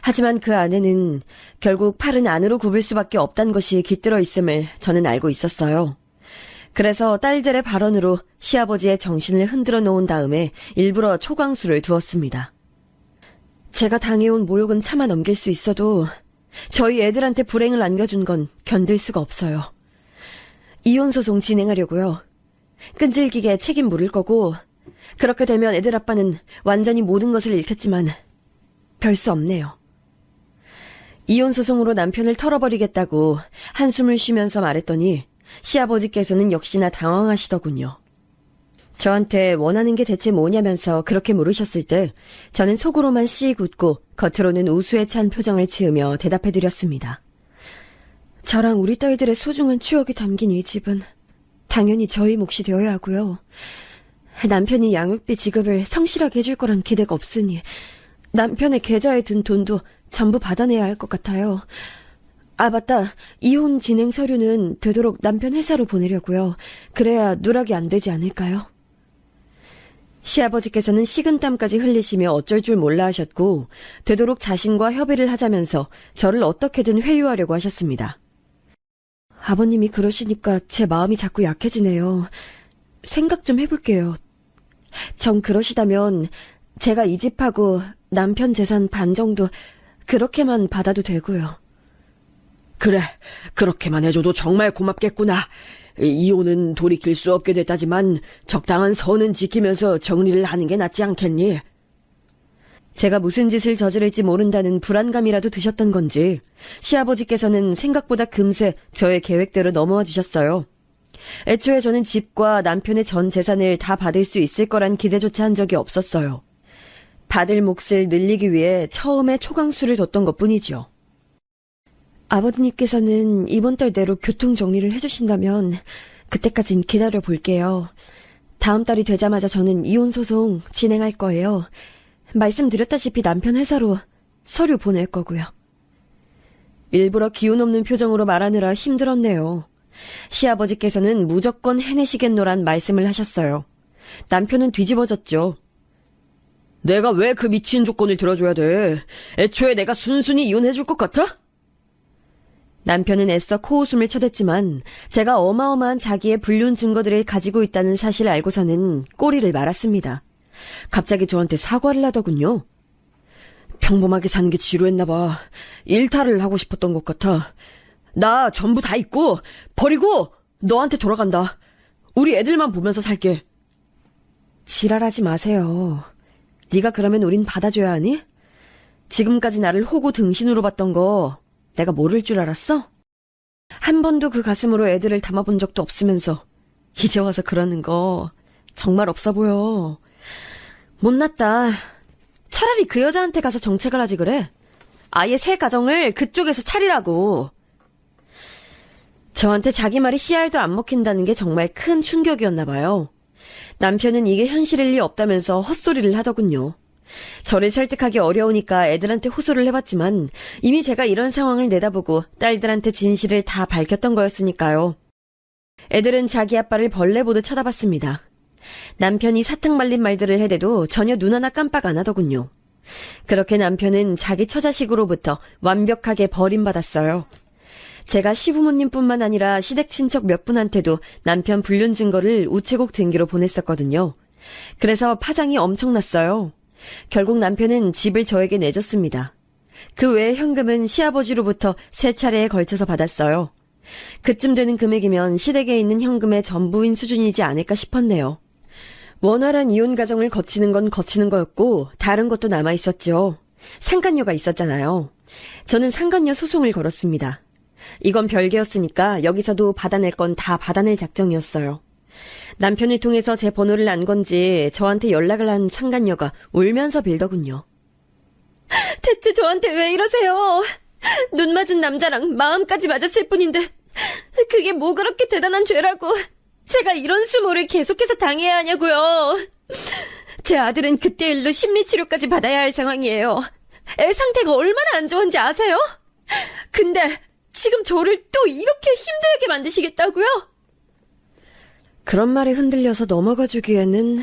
하지만 그 안에는 결국 팔은 안으로 굽을 수밖에 없단 것이 깃들어 있음을 저는 알고 있었어요. 그래서 딸들의 발언으로 시아버지의 정신을 흔들어 놓은 다음에 일부러 초강수를 두었습니다. 제가 당해온 모욕은 참아 넘길 수 있어도 저희 애들한테 불행을 안겨준 건 견딜 수가 없어요. 이혼소송 진행하려고요. 끈질기게 책임 물을 거고 그렇게 되면 애들 아빠는 완전히 모든 것을 잃겠지만 별 수 없네요. 이혼소송으로 남편을 털어버리겠다고 한숨을 쉬면서 말했더니 시아버지께서는 역시나 당황하시더군요. 저한테 원하는 게 대체 뭐냐면서 그렇게 물으셨을 때 저는 속으로만 씩 웃고 겉으로는 우수에 찬 표정을 지으며 대답해드렸습니다. 저랑 우리 딸들의 소중한 추억이 담긴 이 집은 당연히 저희 몫이 되어야 하고요. 남편이 양육비 지급을 성실하게 해줄 거란 기대가 없으니 남편의 계좌에 든 돈도 전부 받아내야 할 것 같아요. 아, 맞다. 이혼 진행 서류는 되도록 남편 회사로 보내려고요. 그래야 누락이 안 되지 않을까요? 시아버지께서는 식은땀까지 흘리시며 어쩔 줄 몰라 하셨고 되도록 자신과 협의를 하자면서 저를 어떻게든 회유하려고 하셨습니다. 아버님이 그러시니까 제 마음이 자꾸 약해지네요. 생각 좀 해볼게요. 정 그러시다면 제가 이 집하고 남편 재산 반 정도 그렇게만 받아도 되고요. 그래, 그렇게만 해줘도 정말 고맙겠구나. 이혼은 돌이킬 수 없게 됐다지만 적당한 선은 지키면서 정리를 하는 게 낫지 않겠니? 제가 무슨 짓을 저지를지 모른다는 불안감이라도 드셨던 건지 시아버지께서는 생각보다 금세 저의 계획대로 넘어와 주셨어요. 애초에 저는 집과 남편의 전 재산을 다 받을 수 있을 거란 기대조차 한 적이 없었어요. 받을 몫을 늘리기 위해 처음에 초강수를 뒀던 것뿐이죠. 아버님께서는 이번 달 내로 교통 정리를 해주신다면 그때까진 기다려 볼게요. 다음 달이 되자마자 저는 이혼소송 진행할 거예요. 말씀드렸다시피 남편 회사로 서류 보낼 거고요. 일부러 기운 없는 표정으로 말하느라 힘들었네요. 시아버지께서는 무조건 해내시겠노란 말씀을 하셨어요. 남편은 뒤집어졌죠. 내가 왜 그 미친 조건을 들어줘야 돼? 애초에 내가 순순히 이혼해줄 것 같아? 남편은 애써 코웃음을 쳐댔지만 제가 어마어마한 자기의 불륜 증거들을 가지고 있다는 사실을 알고서는 꼬리를 말았습니다. 갑자기 저한테 사과를 하더군요. 평범하게 사는 게 지루했나 봐. 일탈을 하고 싶었던 것 같아. 나 전부 다 잊고 버리고 너한테 돌아간다. 우리 애들만 보면서 살게. 지랄하지 마세요. 네가 그러면 우린 받아줘야 하니? 지금까지 나를 호구 등신으로 봤던 거 내가 모를 줄 알았어? 한 번도 그 가슴으로 애들을 담아본 적도 없으면서 이제 와서 그러는 거 정말 없어 보여. 못났다. 차라리 그 여자한테 가서 정책을 하지 그래. 아예 새 가정을 그쪽에서 차리라고. 저한테 자기 말이 씨알도 안 먹힌다는 게 정말 큰 충격이었나 봐요. 남편은 이게 현실일 리 없다면서 헛소리를 하더군요. 저를 설득하기 어려우니까 애들한테 호소를 해봤지만 이미 제가 이런 상황을 내다보고 딸들한테 진실을 다 밝혔던 거였으니까요. 애들은 자기 아빠를 벌레 보듯 쳐다봤습니다. 남편이 사탕 말린 말들을 해대도 전혀 눈 하나 깜빡 안 하더군요. 그렇게 남편은 자기 처자식으로부터 완벽하게 버림받았어요. 제가 시부모님뿐만 아니라 시댁 친척 몇 분한테도 남편 불륜 증거를 우체국 등기로 보냈었거든요. 그래서 파장이 엄청났어요. 결국 남편은 집을 저에게 내줬습니다. 그 외에 현금은 시아버지로부터 3차례에 걸쳐서 받았어요. 그쯤 되는 금액이면 시댁에 있는 현금의 전부인 수준이지 않을까 싶었네요. 원활한 이혼 가정을 거치는 건 거치는 거였고 다른 것도 남아있었죠. 상간녀가 있었잖아요. 저는 상간녀 소송을 걸었습니다. 이건 별개였으니까 여기서도 받아낼 건 다 받아낼 작정이었어요. 남편을 통해서 제 번호를 안 건지 저한테 연락을 한 상간녀가 울면서 빌더군요. 대체 저한테 왜 이러세요? 눈 맞은 남자랑 마음까지 맞았을 뿐인데 그게 뭐 그렇게 대단한 죄라고 제가 이런 수모를 계속해서 당해야 하냐고요. 제 아들은 그때 일로 심리치료까지 받아야 할 상황이에요. 애 상태가 얼마나 안 좋은지 아세요? 근데 지금 저를 또 이렇게 힘들게 만드시겠다고요? 그런 말에 흔들려서 넘어가 주기에는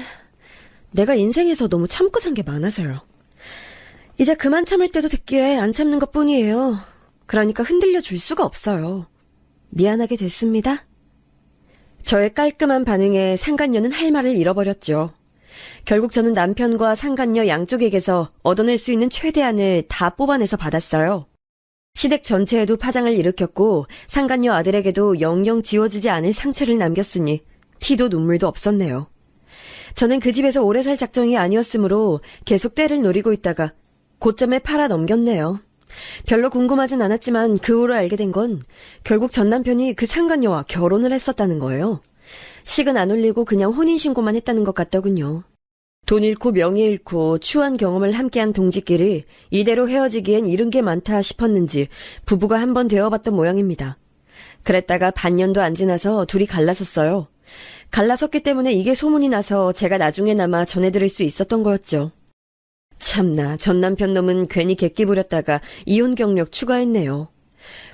내가 인생에서 너무 참고 산 게 많아서요. 이제 그만 참을 때도 됐기에 안 참는 것뿐이에요. 그러니까 흔들려 줄 수가 없어요. 미안하게 됐습니다. 저의 깔끔한 반응에 상간녀는 할 말을 잃어버렸죠. 결국 저는 남편과 상간녀 양쪽에게서 얻어낼 수 있는 최대한을 다 뽑아내서 받았어요. 시댁 전체에도 파장을 일으켰고 상간녀 아들에게도 영영 지워지지 않을 상처를 남겼으니 피도 눈물도 없었네요. 저는 그 집에서 오래 살 작정이 아니었으므로 계속 때를 노리고 있다가 고점에 팔아 넘겼네요. 별로 궁금하진 않았지만 그 후로 알게 된 건 결국 전 남편이 그 상간녀와 결혼을 했었다는 거예요. 식은 안 올리고 그냥 혼인신고만 했다는 것 같더군요. 돈 잃고 명예 잃고 추한 경험을 함께한 동지끼리 이대로 헤어지기엔 이른 게 많다 싶었는지 부부가 한 번 되어봤던 모양입니다. 그랬다가 반년도 안 지나서 둘이 갈라섰어요. 갈라섰기 때문에 이게 소문이 나서 제가 나중에나마 전해드릴 수 있었던 거였죠. 참나, 전 남편 놈은 괜히 객기 부렸다가 이혼 경력 추가했네요.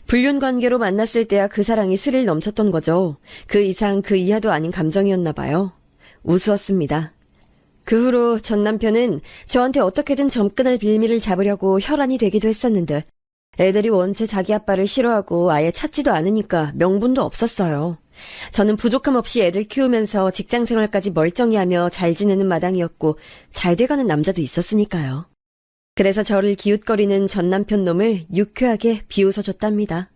불륜 관계로 만났을 때야 그 사랑이 스릴 넘쳤던 거죠. 그 이상 그 이하도 아닌 감정이었나 봐요. 우스웠습니다. 그 후로 전 남편은 저한테 어떻게든 점끈할 빌미를 잡으려고 혈안이 되기도 했었는데 애들이 원체 자기 아빠를 싫어하고 아예 찾지도 않으니까 명분도 없었어요. 저는 부족함 없이 애들 키우면서 직장생활까지 멀쩡히 하며 잘 지내는 마당이었고 잘 돼가는 남자도 있었으니까요. 그래서 저를 기웃거리는 전 남편 놈을 유쾌하게 비웃어줬답니다.